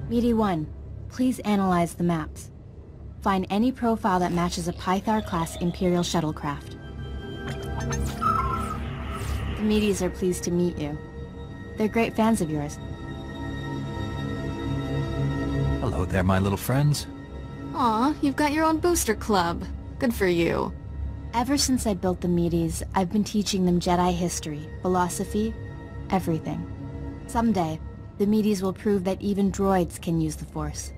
Meaty 1, please analyze the maps. Find any profile that matches a Pythar-class Imperial shuttlecraft. The Meaties are pleased to meet you. They're great fans of yours. Hello there, my little friends. Aw, you've got your own booster club. Good for you. Ever since I built the Meaties, I've been teaching them Jedi history, philosophy, everything. Someday, the Meaties will prove that even droids can use the Force.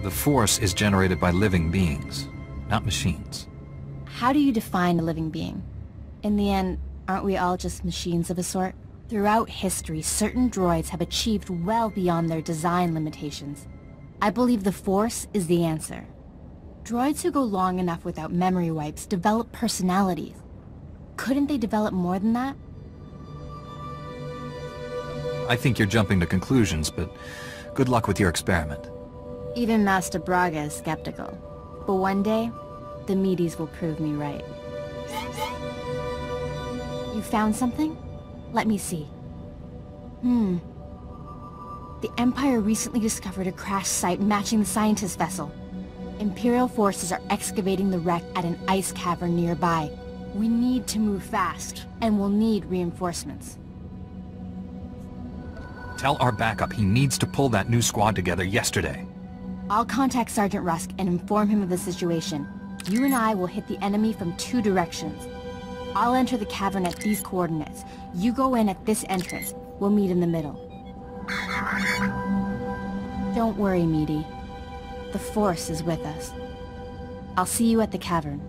The Force is generated by living beings, not machines. How do you define a living being? In the end, aren't we all just machines of a sort? Throughout history, certain droids have achieved well beyond their design limitations. I believe the Force is the answer. Droids who go long enough without memory wipes develop personalities. Couldn't they develop more than that? I think you're jumping to conclusions, but good luck with your experiment. Even Master Braga is skeptical. But one day, the meaties will prove me right. You found something? Let me see. The Empire recently discovered a crash site matching the scientist vessel. Imperial forces are excavating the wreck at an ice cavern nearby. We need to move fast, and we'll need reinforcements. Tell our backup he needs to pull that new squad together yesterday. I'll contact Sergeant Rusk and inform him of the situation. You and I will hit the enemy from 2 directions. I'll enter the cavern at these coordinates. You go in at this entrance. We'll meet in the middle. Don't worry, meaty. The Force is with us. I'll see you at the cavern.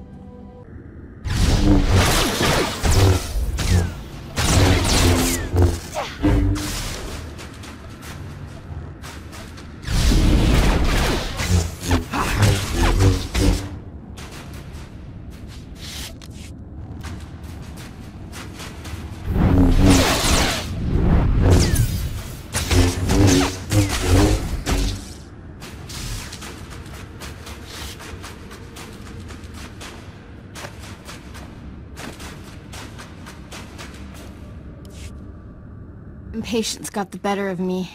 Impatience got the better of me.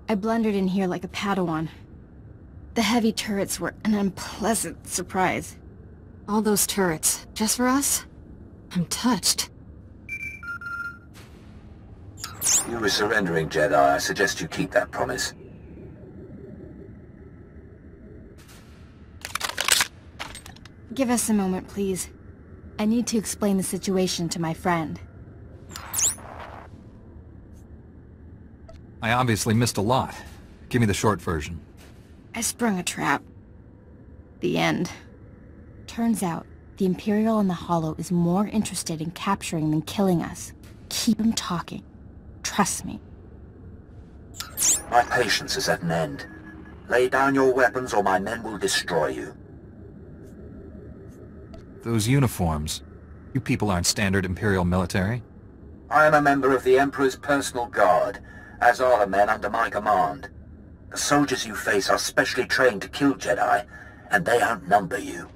I blundered in here like a Padawan. The heavy turrets were an unpleasant surprise. All those turrets, just for us? I'm touched. You were surrendering, Jedi. I suggest you keep that promise. Give us a moment, please. I need to explain the situation to my friend. I obviously missed a lot. Give me the short version. I sprung a trap. The end. Turns out, the Imperial in the Hollow is more interested in capturing than killing us. Keep him talking. Trust me. My patience is at an end. Lay down your weapons or my men will destroy you. Those uniforms. You people aren't standard Imperial military. I am a member of the Emperor's personal guard, as are the men under my command. The soldiers you face are specially trained to kill Jedi, and they outnumber you.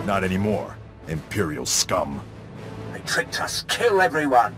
Not anymore, Imperial scum. They tricked us. Kill everyone!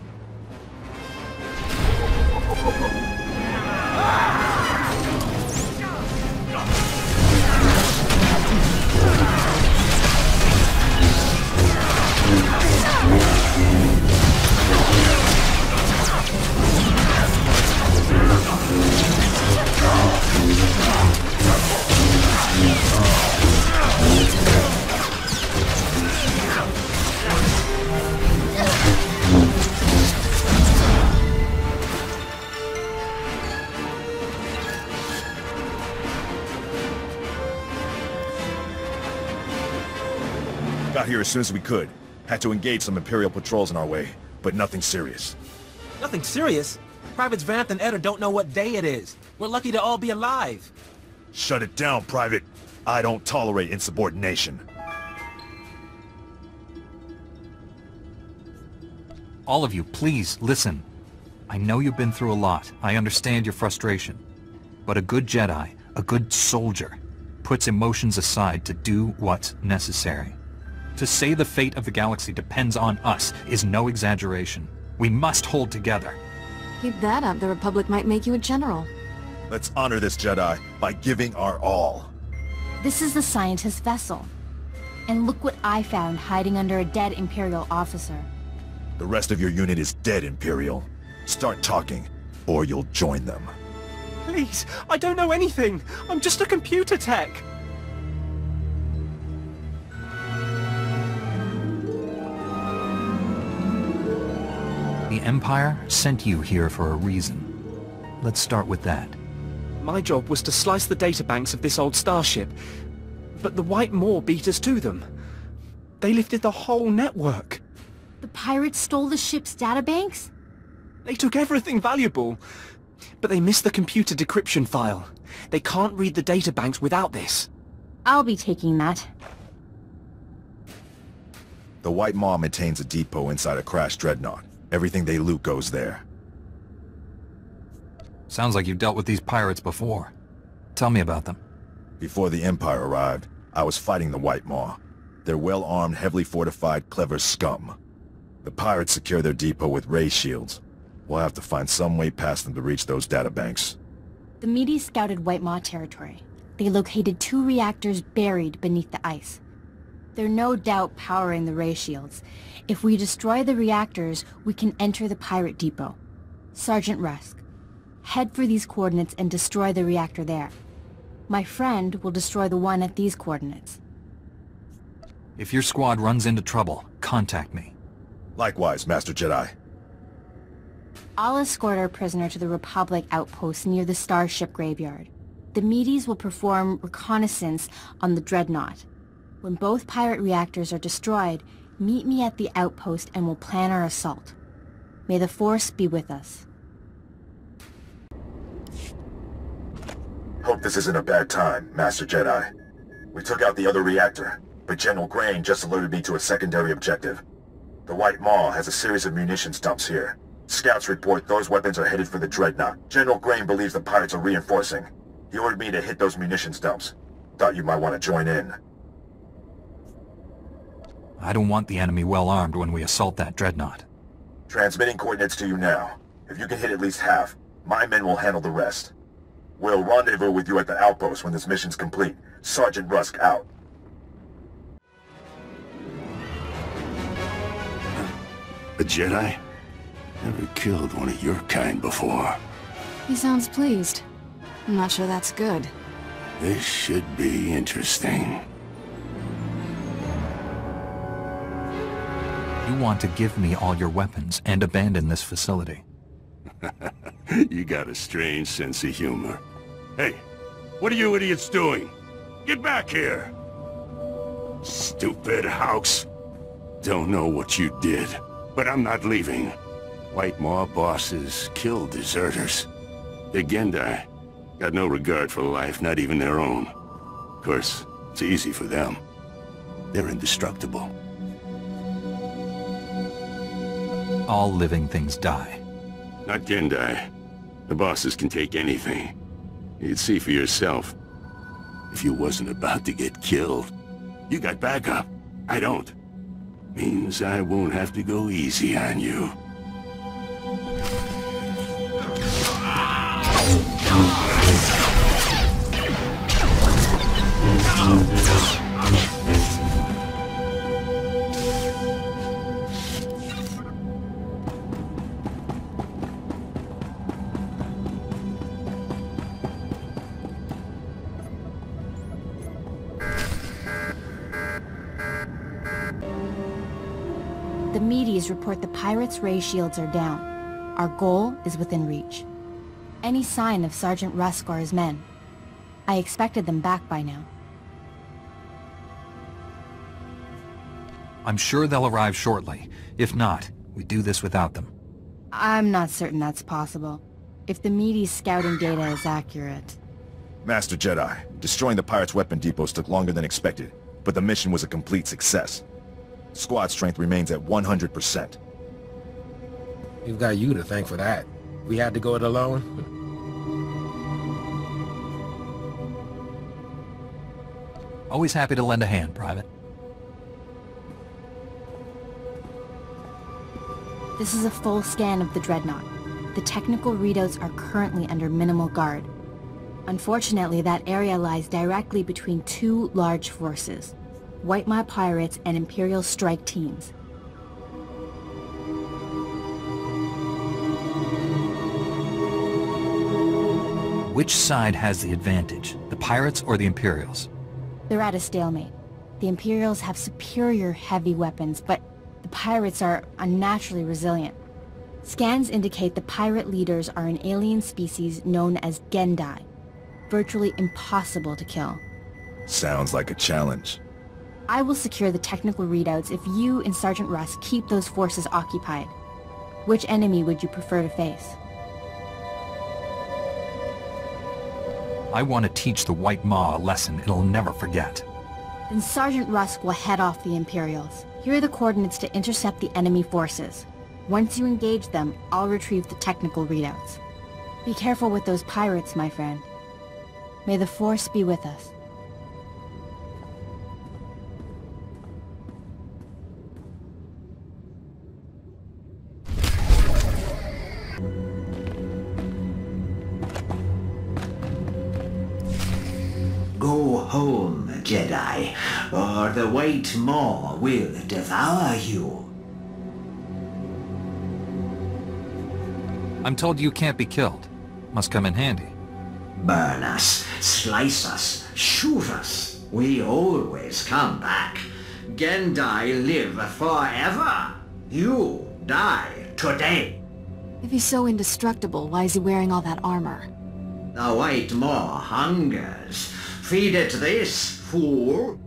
Got here as soon as we could. Had to engage some Imperial patrols in our way, but nothing serious. Nothing serious? Privates Vanth and Eder don't know what day it is. We're lucky to all be alive. Shut it down, Private. I don't tolerate insubordination. All of you, please, listen. I know you've been through a lot. I understand your frustration. But a good Jedi, a good soldier, puts emotions aside to do what's necessary. To say the fate of the galaxy depends on us is no exaggeration. We must hold together. Keep that up, the Republic might make you a general. Let's honor this Jedi by giving our all. This is the scientist vessel. And look what I found hiding under a dead Imperial officer. The rest of your unit is dead, Imperial. Start talking, or you'll join them. Please, I don't know anything. I'm just a computer tech. The Empire sent you here for a reason. Let's start with that. My job was to slice the databanks of this old starship. But the White Maw beat us to them. They lifted the whole network. The pirates stole the ship's databanks? They took everything valuable. But they missed the computer decryption file. They can't read the databanks without this. I'll be taking that. The White Maw maintains a depot inside a crashed dreadnought. Everything they loot goes there. Sounds like you've dealt with these pirates before. Tell me about them. Before the Empire arrived, I was fighting the White Maw. They're well-armed, heavily fortified, clever scum. The pirates secure their depot with ray shields. We'll have to find some way past them to reach those databanks. The Medes scouted White Maw territory. They located 2 reactors buried beneath the ice. They're no doubt powering the ray shields. If we destroy the reactors, we can enter the pirate depot. Sergeant Rusk, head for these coordinates and destroy the reactor there. My friend will destroy the one at these coordinates. If your squad runs into trouble, contact me. Likewise, Master Jedi. I'll escort our prisoner to the Republic outpost near the Starship Graveyard. The Medes will perform reconnaissance on the Dreadnought. When both pirate reactors are destroyed, meet me at the outpost and we'll plan our assault. May the Force be with us. Hope this isn't a bad time, Master Jedi. We took out the other reactor, but General Grain just alerted me to a secondary objective. The White Maw has a series of munitions dumps here. Scouts report those weapons are headed for the Dreadnought. General Grain believes the pirates are reinforcing. He ordered me to hit those munitions dumps. Thought you might want to join in. I don't want the enemy well armed when we assault that Dreadnought. Transmitting coordinates to you now. If you can hit at least half, my men will handle the rest. We'll rendezvous with you at the outpost when this mission's complete. Sergeant Rusk out. A Jedi? Never killed one of your kind before. He sounds pleased. I'm not sure that's good. This should be interesting. You want to give me all your weapons and abandon this facility. You got a strange sense of humor. Hey, what are you idiots doing? Get back here! Stupid house. Don't know what you did, but I'm not leaving. White Maw bosses kill deserters. The Jedi got no regard for life, not even their own. Of course, it's easy for them. They're indestructible. All living things die. Not Jedi. The bosses can take anything. You'd see for yourself. If you wasn't about to get killed, you got backup. I don't. Means I won't have to go easy on you. The Medes report the pirates' ray shields are down. Our goal is within reach. Any sign of Sergeant Rusk or his men? I expected them back by now. I'm sure they'll arrive shortly. If not, we do this without them. I'm not certain that's possible. If the Medes' scouting data is accurate. Master Jedi, destroying the pirates' weapon depots took longer than expected, but the mission was a complete success. Squad strength remains at 100%. We've got you to thank for that. We had to go it alone. Always happy to lend a hand, Private. This is a full scan of the Dreadnought. The technical readouts are currently under minimal guard. Unfortunately, that area lies directly between 2 large forces. White Maw pirates and Imperial strike teams. Which side has the advantage, the pirates or the Imperials? They're at a stalemate. The Imperials have superior heavy weapons, but the pirates are unnaturally resilient. Scans indicate the pirate leaders are an alien species known as Jedi, virtually impossible to kill. Sounds like a challenge. I will secure the technical readouts if you and Sergeant Russ keep those forces occupied. Which enemy would you prefer to face? I want to teach the White Maw a lesson it'll never forget. Then Sergeant Rusk will head off the Imperials. Here are the coordinates to intercept the enemy forces. Once you engage them, I'll retrieve the technical readouts. Be careful with those pirates, my friend. May the Force be with us. Go home, Jedi, or the White Maw will devour you. I'm told you can't be killed. Must come in handy. Burn us, slice us, shoot us. We always come back. Gendai live forever. You die today. If he's so indestructible, why is he wearing all that armor? The White Maw hungers. Feed it this, fool.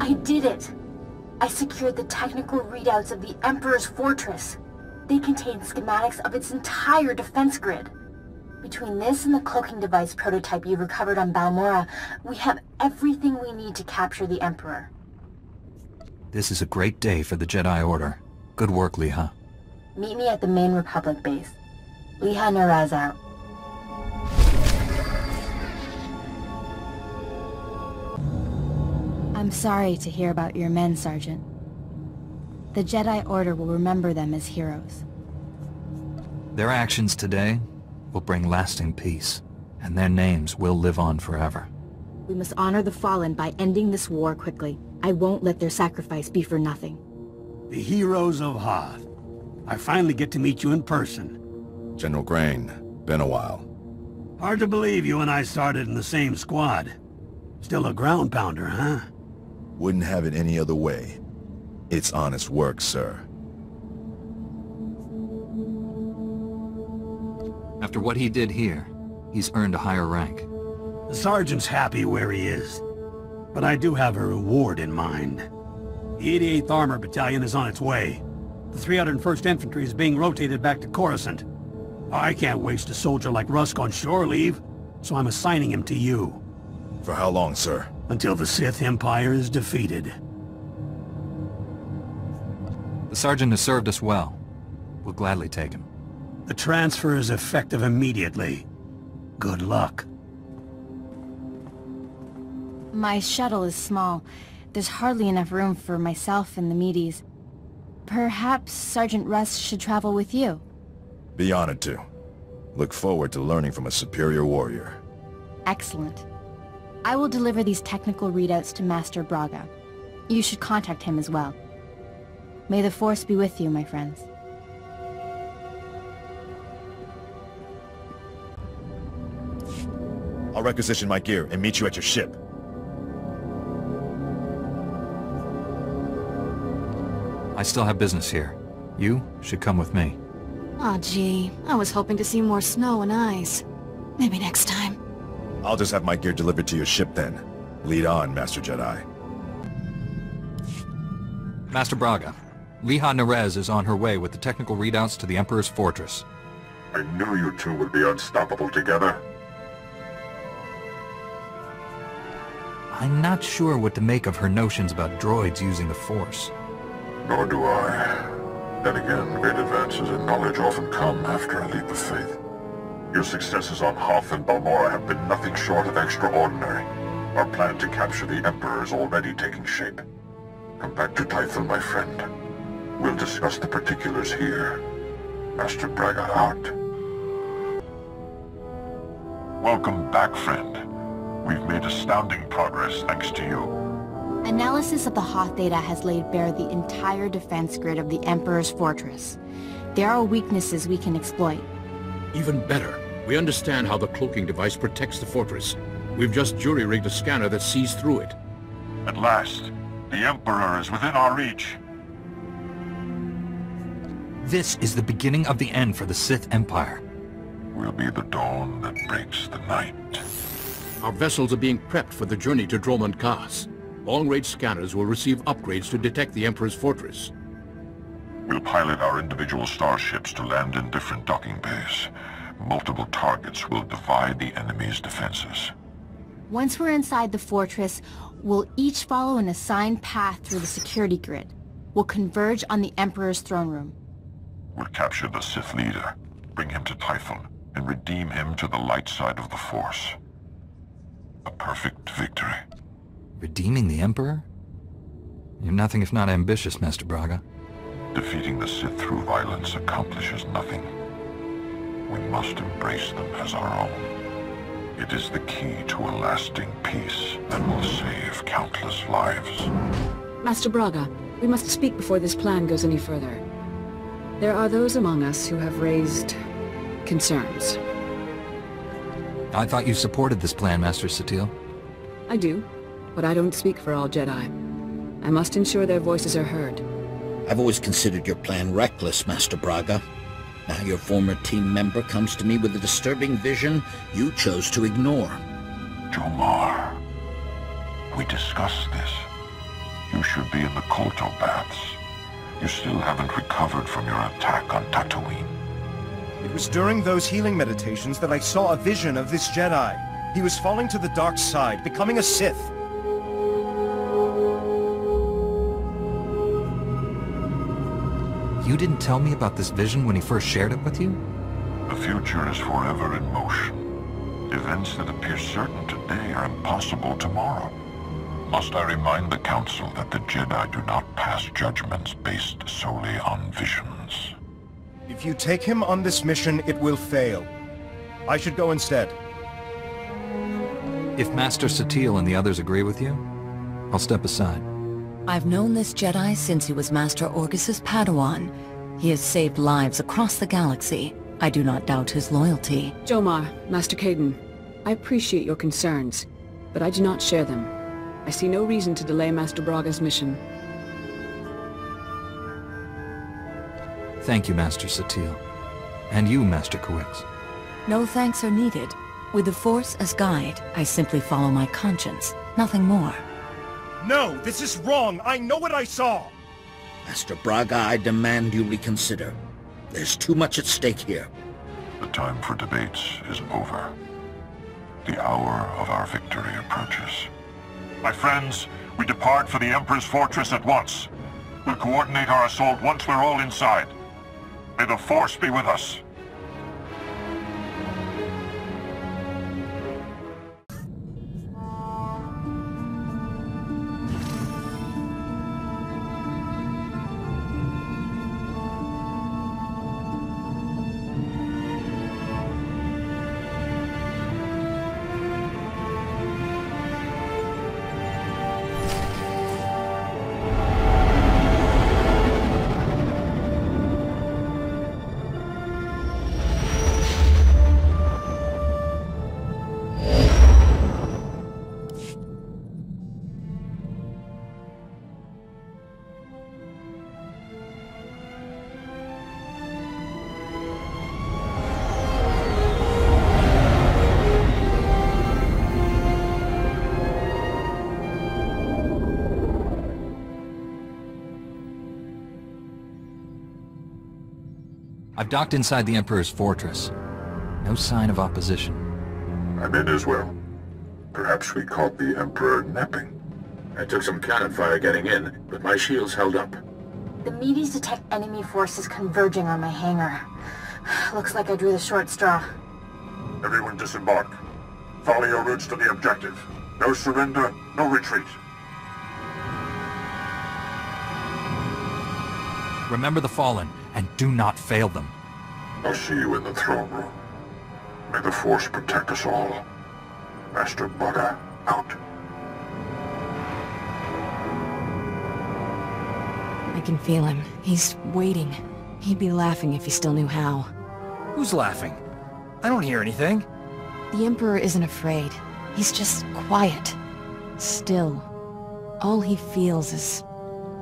I did it! I secured the technical readouts of the Emperor's fortress. They contain schematics of its entire defense grid. Between this and the cloaking device prototype you recovered on Balmorra, we have everything we need to capture the Emperor. This is a great day for the Jedi Order. Good work, Liha. Meet me at the main Republic base. Liha Naraz out. I'm sorry to hear about your men, Sergeant. The Jedi Order will remember them as heroes. Their actions today will bring lasting peace, and their names will live on forever. We must honor the fallen by ending this war quickly. I won't let their sacrifice be for nothing. The heroes of Hoth. I finally get to meet you in person. General Grain, been a while. Hard to believe you and I started in the same squad. Still a ground pounder, huh? Wouldn't have it any other way. It's honest work, sir. After what he did here, he's earned a higher rank. The sergeant's happy where he is. But I do have a reward in mind. The 88th Armor Battalion is on its way. The 301st Infantry is being rotated back to Coruscant. I can't waste a soldier like Rusk on shore leave, so I'm assigning him to you. For how long, sir? Until the Sith Empire is defeated. The sergeant has served us well. We'll gladly take him. The transfer is effective immediately. Good luck. My shuttle is small. There's hardly enough room for myself and the meaties. Perhaps Sergeant Russ should travel with you? Be honored to. Look forward to learning from a superior warrior. Excellent. I will deliver these technical readouts to Master Braga. You should contact him as well. May the Force be with you, my friends. I'll requisition my gear and meet you at your ship. I still have business here. You should come with me. Aw, gee. I was hoping to see more snow and ice. Maybe next time. I'll just have my gear delivered to your ship then. Lead on, Master Jedi. Master Braga, Liha Nerez is on her way with the technical readouts to the Emperor's fortress. I knew you two would be unstoppable together. I'm not sure what to make of her notions about droids using the Force. Nor do I. Then again, great advances in knowledge often come after a leap of faith. Your successes on Hoth and Balmorra have been nothing short of extraordinary. Our plan to capture the Emperor is already taking shape. Come back to Tython, my friend. We'll discuss the particulars here. Master Braga out. Welcome back, friend. We've made astounding progress thanks to you. Analysis of the Hoth data has laid bare the entire defense grid of the Emperor's fortress. There are weaknesses we can exploit. Even better, we understand how the cloaking device protects the fortress. We've just jury-rigged a scanner that sees through it. At last, the Emperor is within our reach. This is the beginning of the end for the Sith Empire. Will be the dawn that breaks the night. Our vessels are being prepped for the journey to Dromund Kaas. Long-range scanners will receive upgrades to detect the Emperor's fortress. We'll pilot our individual starships to land in different docking bays. Multiple targets will divide the enemy's defenses. Once we're inside the fortress, we'll each follow an assigned path through the security grid. We'll converge on the Emperor's throne room. We'll capture the Sith leader, bring him to Tython, and redeem him to the light side of the Force. A perfect victory. Redeeming the Emperor? You're nothing if not ambitious, Master Braga. Defeating the Sith through violence accomplishes nothing. We must embrace them as our own. It is the key to a lasting peace that will save countless lives. Master Braga, we must speak before this plan goes any further. There are those among us who have raised concerns. I thought you supported this plan, Master Satil. I do, but I don't speak for all Jedi. I must ensure their voices are heard. I've always considered your plan reckless, Master Braga. Now your former team member comes to me with a disturbing vision you chose to ignore. Jomar, we discussed this. You should be in the Kolto baths. You still haven't recovered from your attack on Tatooine. It was during those healing meditations that I saw a vision of this Jedi. He was falling to the dark side, becoming a Sith. You didn't tell me about this vision when he first shared it with you? The future is forever in motion. Events that appear certain today are impossible tomorrow. Must I remind the Council that the Jedi do not pass judgments based solely on visions? If you take him on this mission, it will fail. I should go instead. If Master Satil and the others agree with you, I'll step aside. I've known this Jedi since he was Master Orgus's Padawan. He has saved lives across the galaxy. I do not doubt his loyalty. Jomar, Master Caden, I appreciate your concerns, but I do not share them. I see no reason to delay Master Braga's mission. Thank you, Master Satil. And you, Master Kawix. No thanks are needed. With the Force as guide, I simply follow my conscience, nothing more. No, this is wrong! I know what I saw! Master Braga, I demand you reconsider. There's too much at stake here. The time for debates is over. The hour of our victory approaches. My friends, we depart for the Emperor's fortress at once. We'll coordinate our assault once we're all inside. May the Force be with us. I've docked inside the Emperor's fortress. No sign of opposition. I'm in as well. Perhaps we caught the Emperor napping. I took some cannon fire getting in, but my shields held up. The Medes detect enemy forces converging on my hangar. Looks like I drew the short straw. Everyone disembark. Follow your routes to the objective. No surrender, no retreat. Remember the Fallen, and do not fail them. I'll see you in the throne room. May the Force protect us all. Master Braga, out. I can feel him. He's waiting. He'd be laughing if he still knew how. Who's laughing? I don't hear anything. The Emperor isn't afraid. He's just quiet. Still. All he feels is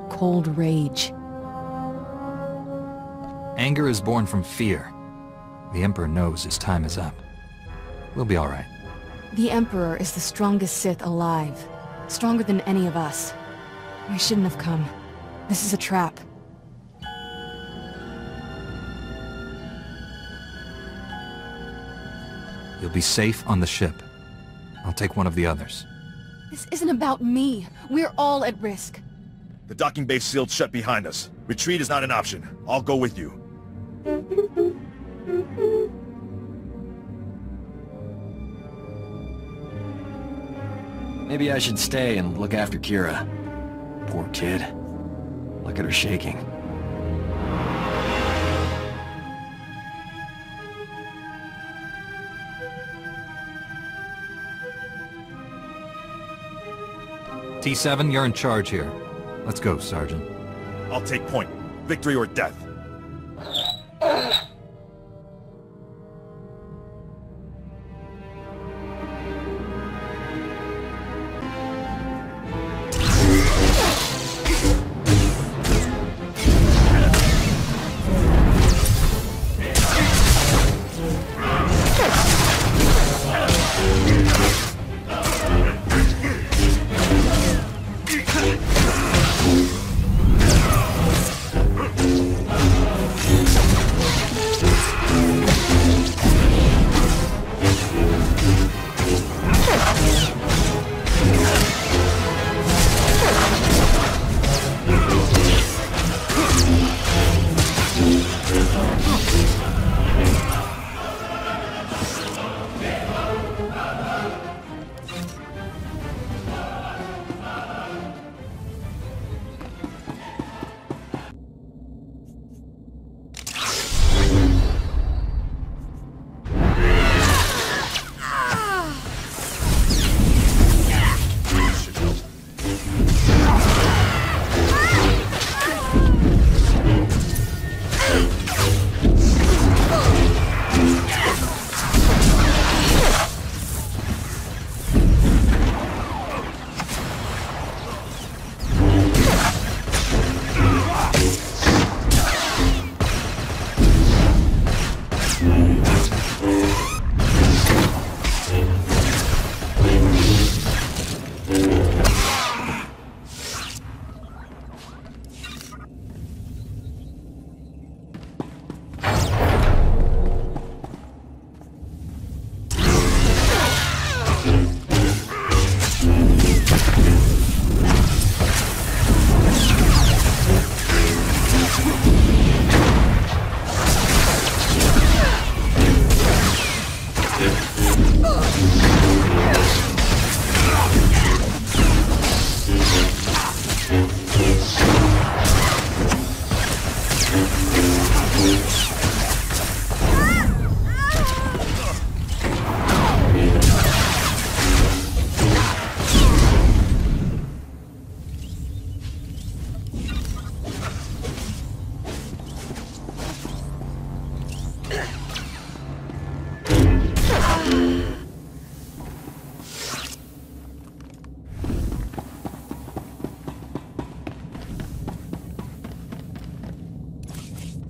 cold rage. Anger is born from fear. The Emperor knows his time is up. We'll be all right. The Emperor is the strongest Sith alive. Stronger than any of us. We shouldn't have come. This is a trap. You'll be safe on the ship. I'll take one of the others. This isn't about me. We're all at risk. The docking bay's sealed shut behind us. Retreat is not an option. I'll go with you. Maybe I should stay and look after Kira. Poor kid. Look at her shaking. T7, you're in charge here. Let's go, Sergeant. I'll take point. Victory or death.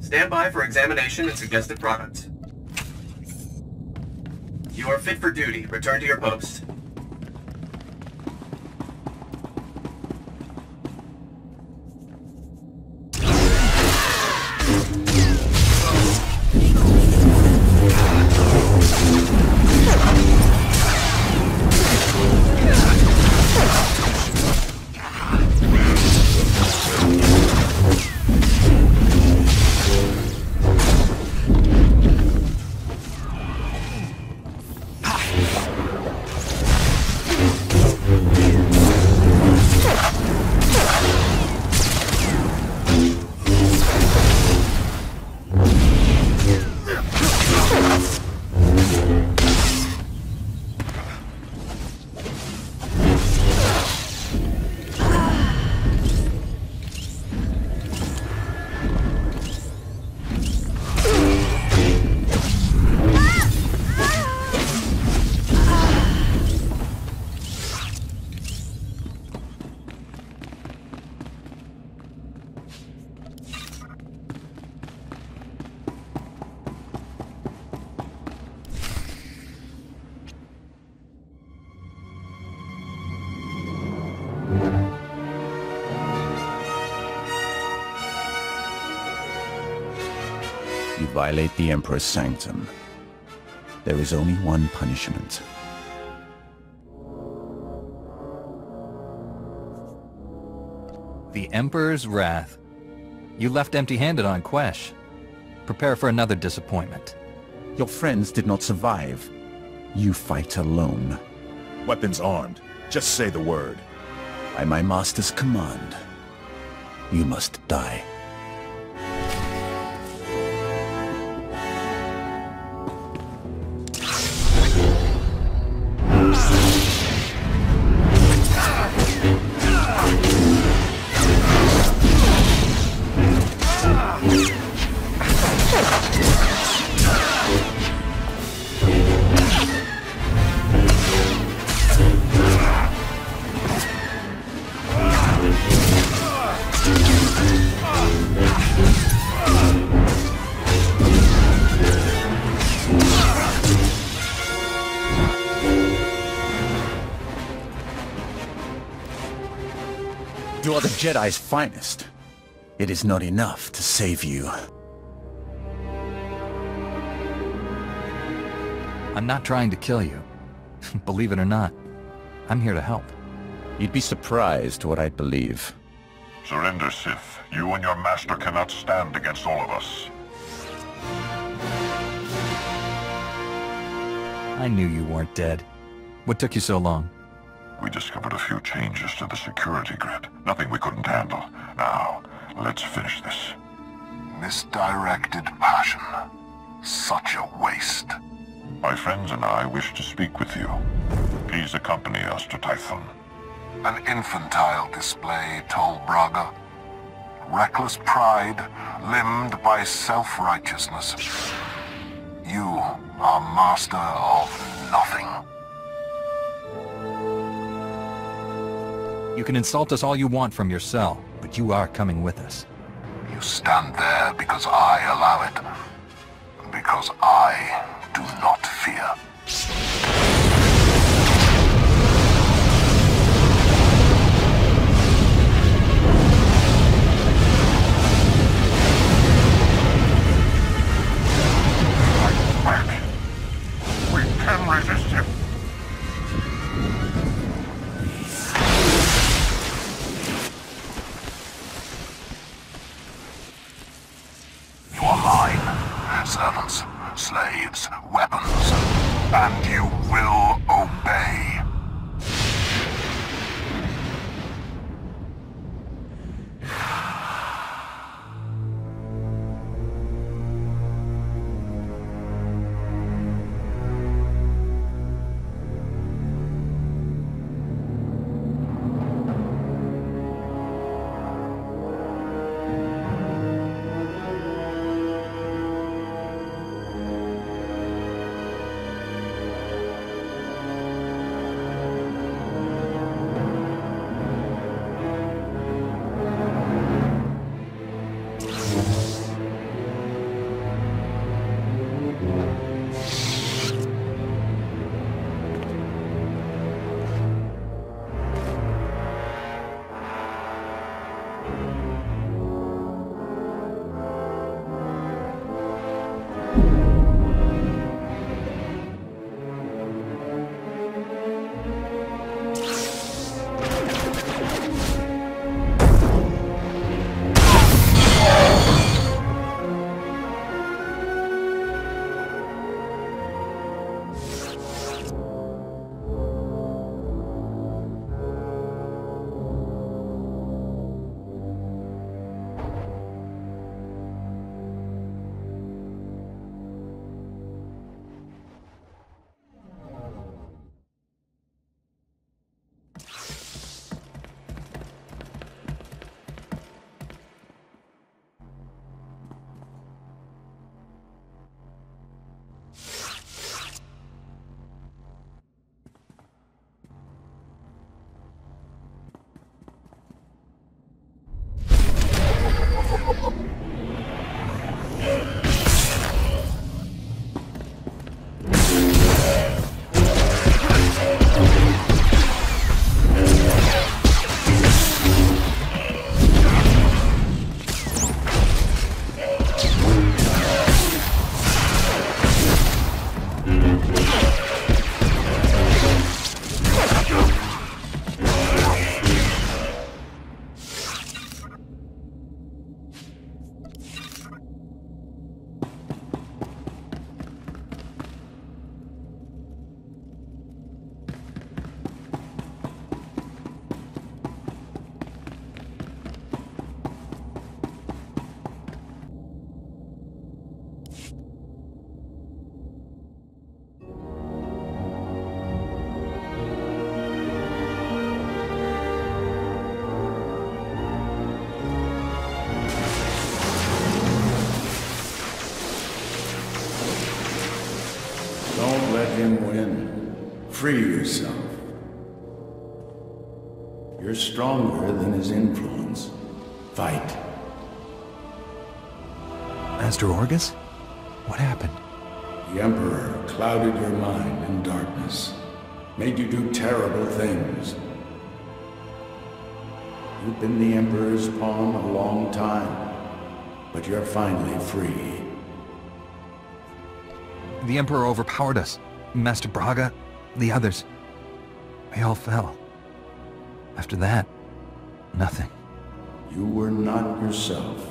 Stand by for examination and suggested products. You are fit for duty. Return to your post. violate the Emperor's sanctum. There is only one punishment. The Emperor's wrath. You left empty-handed on Quesh. Prepare for another disappointment. Your friends did not survive. You fight alone. Weapons armed. Just say the word. By my master's command, you must die. You are the Jedi's finest. It is not enough to save you. I'm not trying to kill you. Believe it or not, I'm here to help. You'd be surprised what I'd believe. Surrender, Sith. You and your master cannot stand against all of us. I knew you weren't dead. What took you so long? We discovered a few changes to the security grid. Nothing we couldn't handle. Now, let's finish this. Misdirected passion. Such a waste. My friends and I wish to speak with you. Please accompany us to Tython. An infantile display, Tol Braga. Reckless pride, limbed by self-righteousness. You are master of nothing. You can insult us all you want from your cell, but you are coming with us. You stand there because I allow it. Because I do not fear. We can resist him. You are mine. Servants, slaves, weapons. And you will obey. Don't let him win. Free yourself. You're stronger than his influence. Fight. Master Orgus? What happened? The Emperor clouded your mind in darkness. Made you do terrible things. You've been the Emperor's pawn a long time, but you're finally free. The Emperor overpowered us. Master Braga, the others. We all fell. After that, nothing. You were not yourself.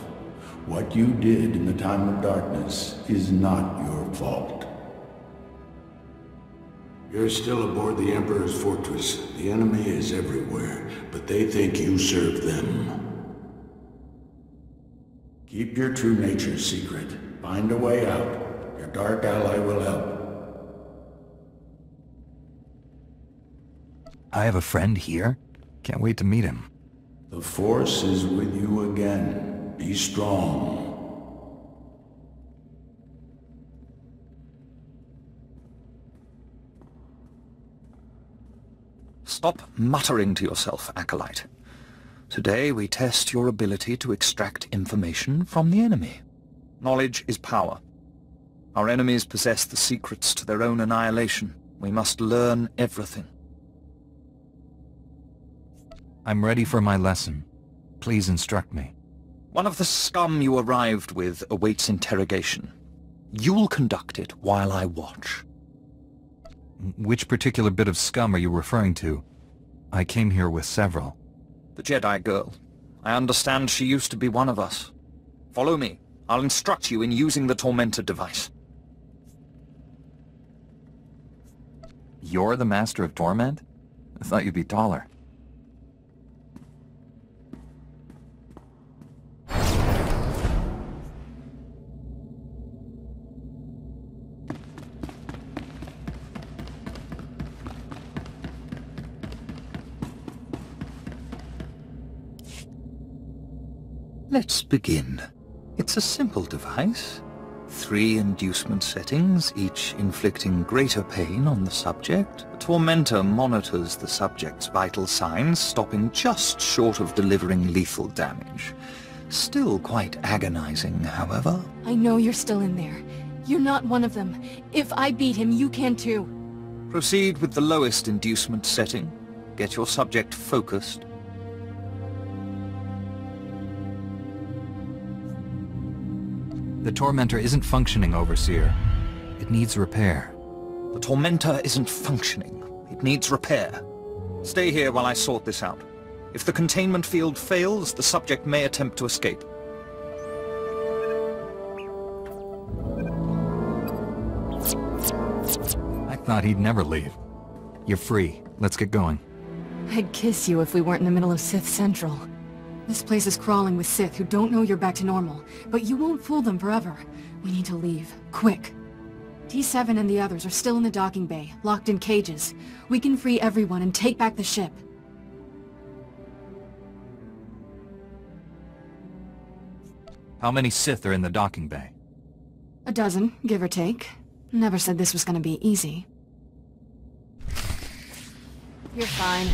What you did in the time of darkness is not your fault. You're still aboard the Emperor's fortress. The enemy is everywhere, but they think you serve them. Keep your true nature secret. Find a way out. Your dark ally will help. I have a friend here. Can't wait to meet him. The Force is with you again. Be strong. Stop muttering to yourself, Acolyte. Today we test your ability to extract information from the enemy. Knowledge is power. Our enemies possess the secrets to their own annihilation. We must learn everything. I'm ready for my lesson. Please instruct me. One of the scum you arrived with awaits interrogation. You'll conduct it while I watch. Which particular bit of scum are you referring to? I came here with several. The Jedi girl. I understand she used to be one of us. Follow me. I'll instruct you in using the Tormentor device. You're the Master of Torment? I thought you'd be taller. Let's begin. It's a simple device. 3 inducement settings, each inflicting greater pain on the subject. The Tormentor monitors the subject's vital signs, stopping just short of delivering lethal damage. Still quite agonizing, however. I know you're still in there. You're not one of them. If I beat him, you can too. Proceed with the lowest inducement setting. Get your subject focused. The Tormentor isn't functioning, Overseer. It needs repair. The Tormentor isn't functioning. It needs repair. Stay here while I sort this out. If the containment field fails, the subject may attempt to escape. I thought he'd never leave. You're free. Let's get going. I'd kiss you if we weren't in the middle of Sith Central. This place is crawling with Sith who don't know you're back to normal, but you won't fool them forever. We need to leave. Quick. T7 and the others are still in the docking bay, locked in cages. We can free everyone and take back the ship. How many Sith are in the docking bay? A dozen, give or take. Never said this was gonna be easy. You're fine.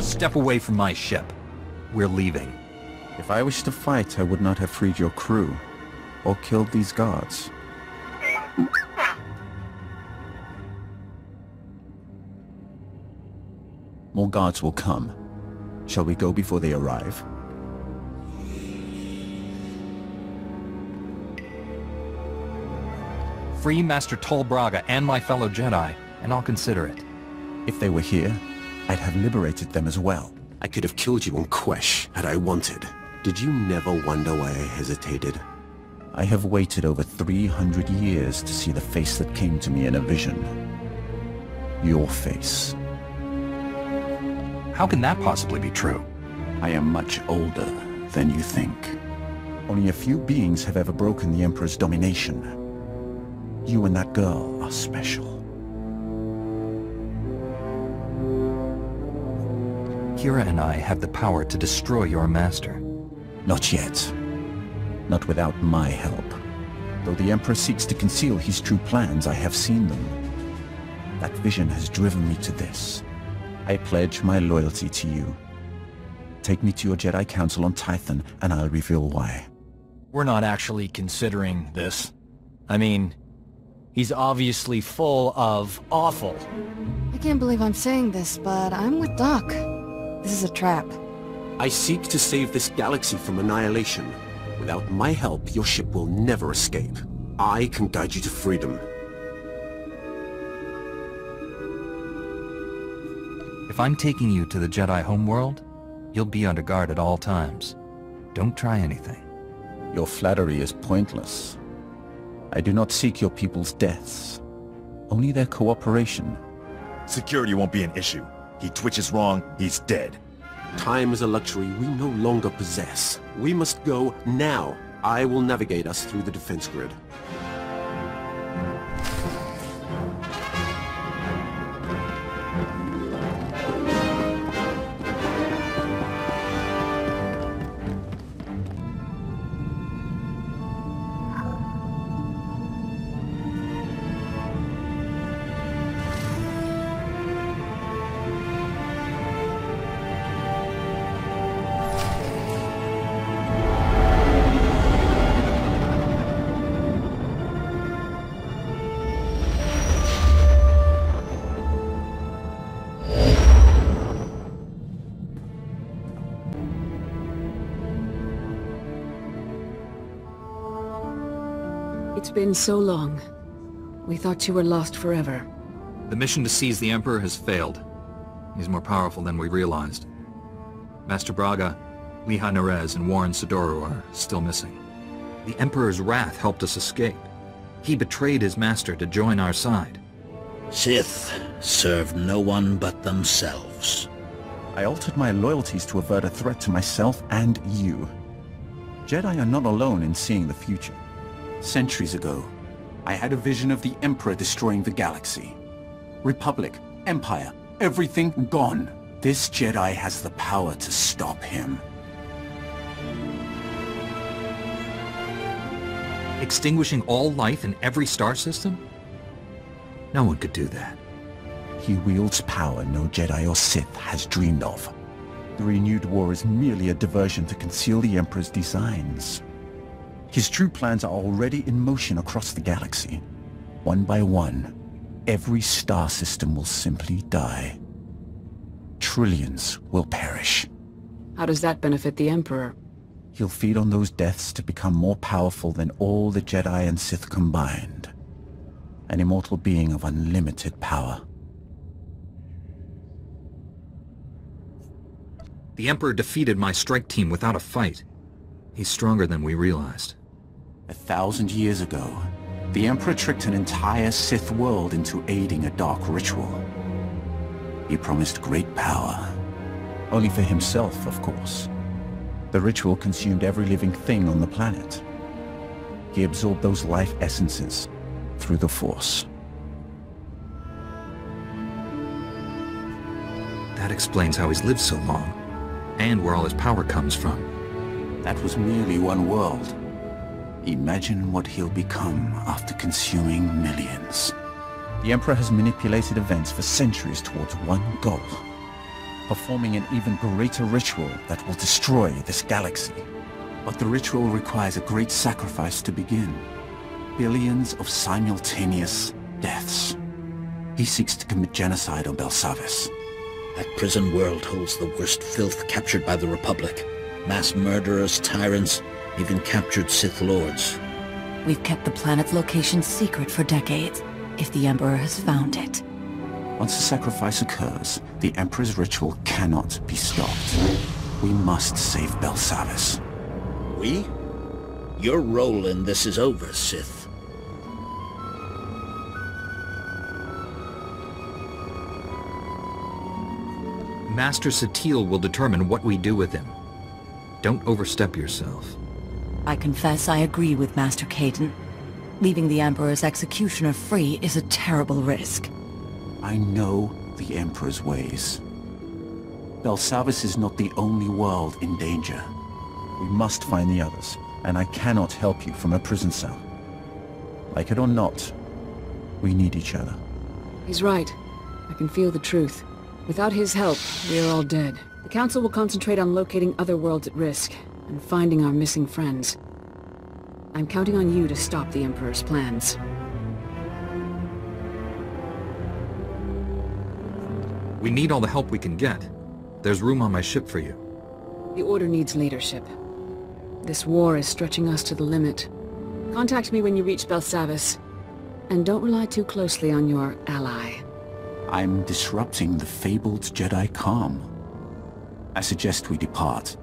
Step away from my ship. We're leaving. If I wished to fight, I would not have freed your crew, or killed these guards. More guards will come. Shall we go before they arrive? Free Master Tol Braga and my fellow Jedi, and I'll consider it. If they were here, I'd have liberated them as well. I could have killed you on Quesh had I wanted. Did you never wonder why I hesitated? I have waited over 300 years to see the face that came to me in a vision. Your face. How can that possibly be true? I am much older than you think. Only a few beings have ever broken the Emperor's domination. You and that girl are special. Kira and I have the power to destroy your master. Not yet. Not without my help. Though the Emperor seeks to conceal his true plans, I have seen them. That vision has driven me to this. I pledge my loyalty to you. Take me to your Jedi Council on Tython, and I'll reveal why. We're not actually considering this. I mean, he's obviously full of awful. I can't believe I'm saying this, but I'm with Doc. This is a trap. I seek to save this galaxy from annihilation. Without my help, your ship will never escape. I can guide you to freedom. If I'm taking you to the Jedi homeworld, you'll be under guard at all times. Don't try anything. Your flattery is pointless. I do not seek your people's deaths. Only their cooperation. Security won't be an issue. He twitches wrong, he's dead. Time is a luxury we no longer possess. We must go now. I will navigate us through the defense grid. It's been so long. We thought you were lost forever. The mission to seize the Emperor has failed. He's more powerful than we realized. Master Braga, Lehi Nerez, and Warren Sidoru are still missing. The Emperor's wrath helped us escape. He betrayed his master to join our side. Sith serve no one but themselves. I altered my loyalties to avert a threat to myself and you. Jedi are not alone in seeing the future. Centuries ago, I had a vision of the Emperor destroying the galaxy. Republic, Empire, everything gone. This Jedi has the power to stop him. Extinguishing all life in every star system? No one could do that. He wields power no Jedi or Sith has dreamed of. The renewed war is merely a diversion to conceal the Emperor's designs. His true plans are already in motion across the galaxy. One by one, every star system will simply die. Trillions will perish. How does that benefit the Emperor? He'll feed on those deaths to become more powerful than all the Jedi and Sith combined. An immortal being of unlimited power. The Emperor defeated my strike team without a fight. He's stronger than we realized. 1,000 years ago, the Emperor tricked an entire Sith world into aiding a dark ritual. He promised great power. Only for himself, of course. The ritual consumed every living thing on the planet. He absorbed those life essences through the Force. That explains how he's lived so long, and where all his power comes from. That was merely one world. Imagine what he'll become after consuming millions. The Emperor has manipulated events for centuries towards one goal. Performing an even greater ritual that will destroy this galaxy. But the ritual requires a great sacrifice to begin. Billions of simultaneous deaths. He seeks to commit genocide on Belsavis. That prison world holds the worst filth captured by the Republic. Mass murderers, tyrants, even captured Sith Lords. We've kept the planet's location secret for decades, if the Emperor has found it. Once the sacrifice occurs, the Emperor's ritual cannot be stopped. We must save Belsavis. We? Your role in this is over, Sith. Master Satele will determine what we do with him. Don't overstep yourself. I confess I agree with Master Caden. Leaving the Emperor's executioner free is a terrible risk. I know the Emperor's ways. Belsavis is not the only world in danger. We must find the others, and I cannot help you from a prison cell. Like it or not, we need each other. He's right. I can feel the truth. Without his help, we are all dead. The Council will concentrate on locating other worlds at risk, and finding our missing friends. I'm counting on you to stop the Emperor's plans. We need all the help we can get. There's room on my ship for you. The Order needs leadership. This war is stretching us to the limit. Contact me when you reach Belsavis. And don't rely too closely on your ally. I'm disrupting the fabled Jedi calm. I suggest we depart.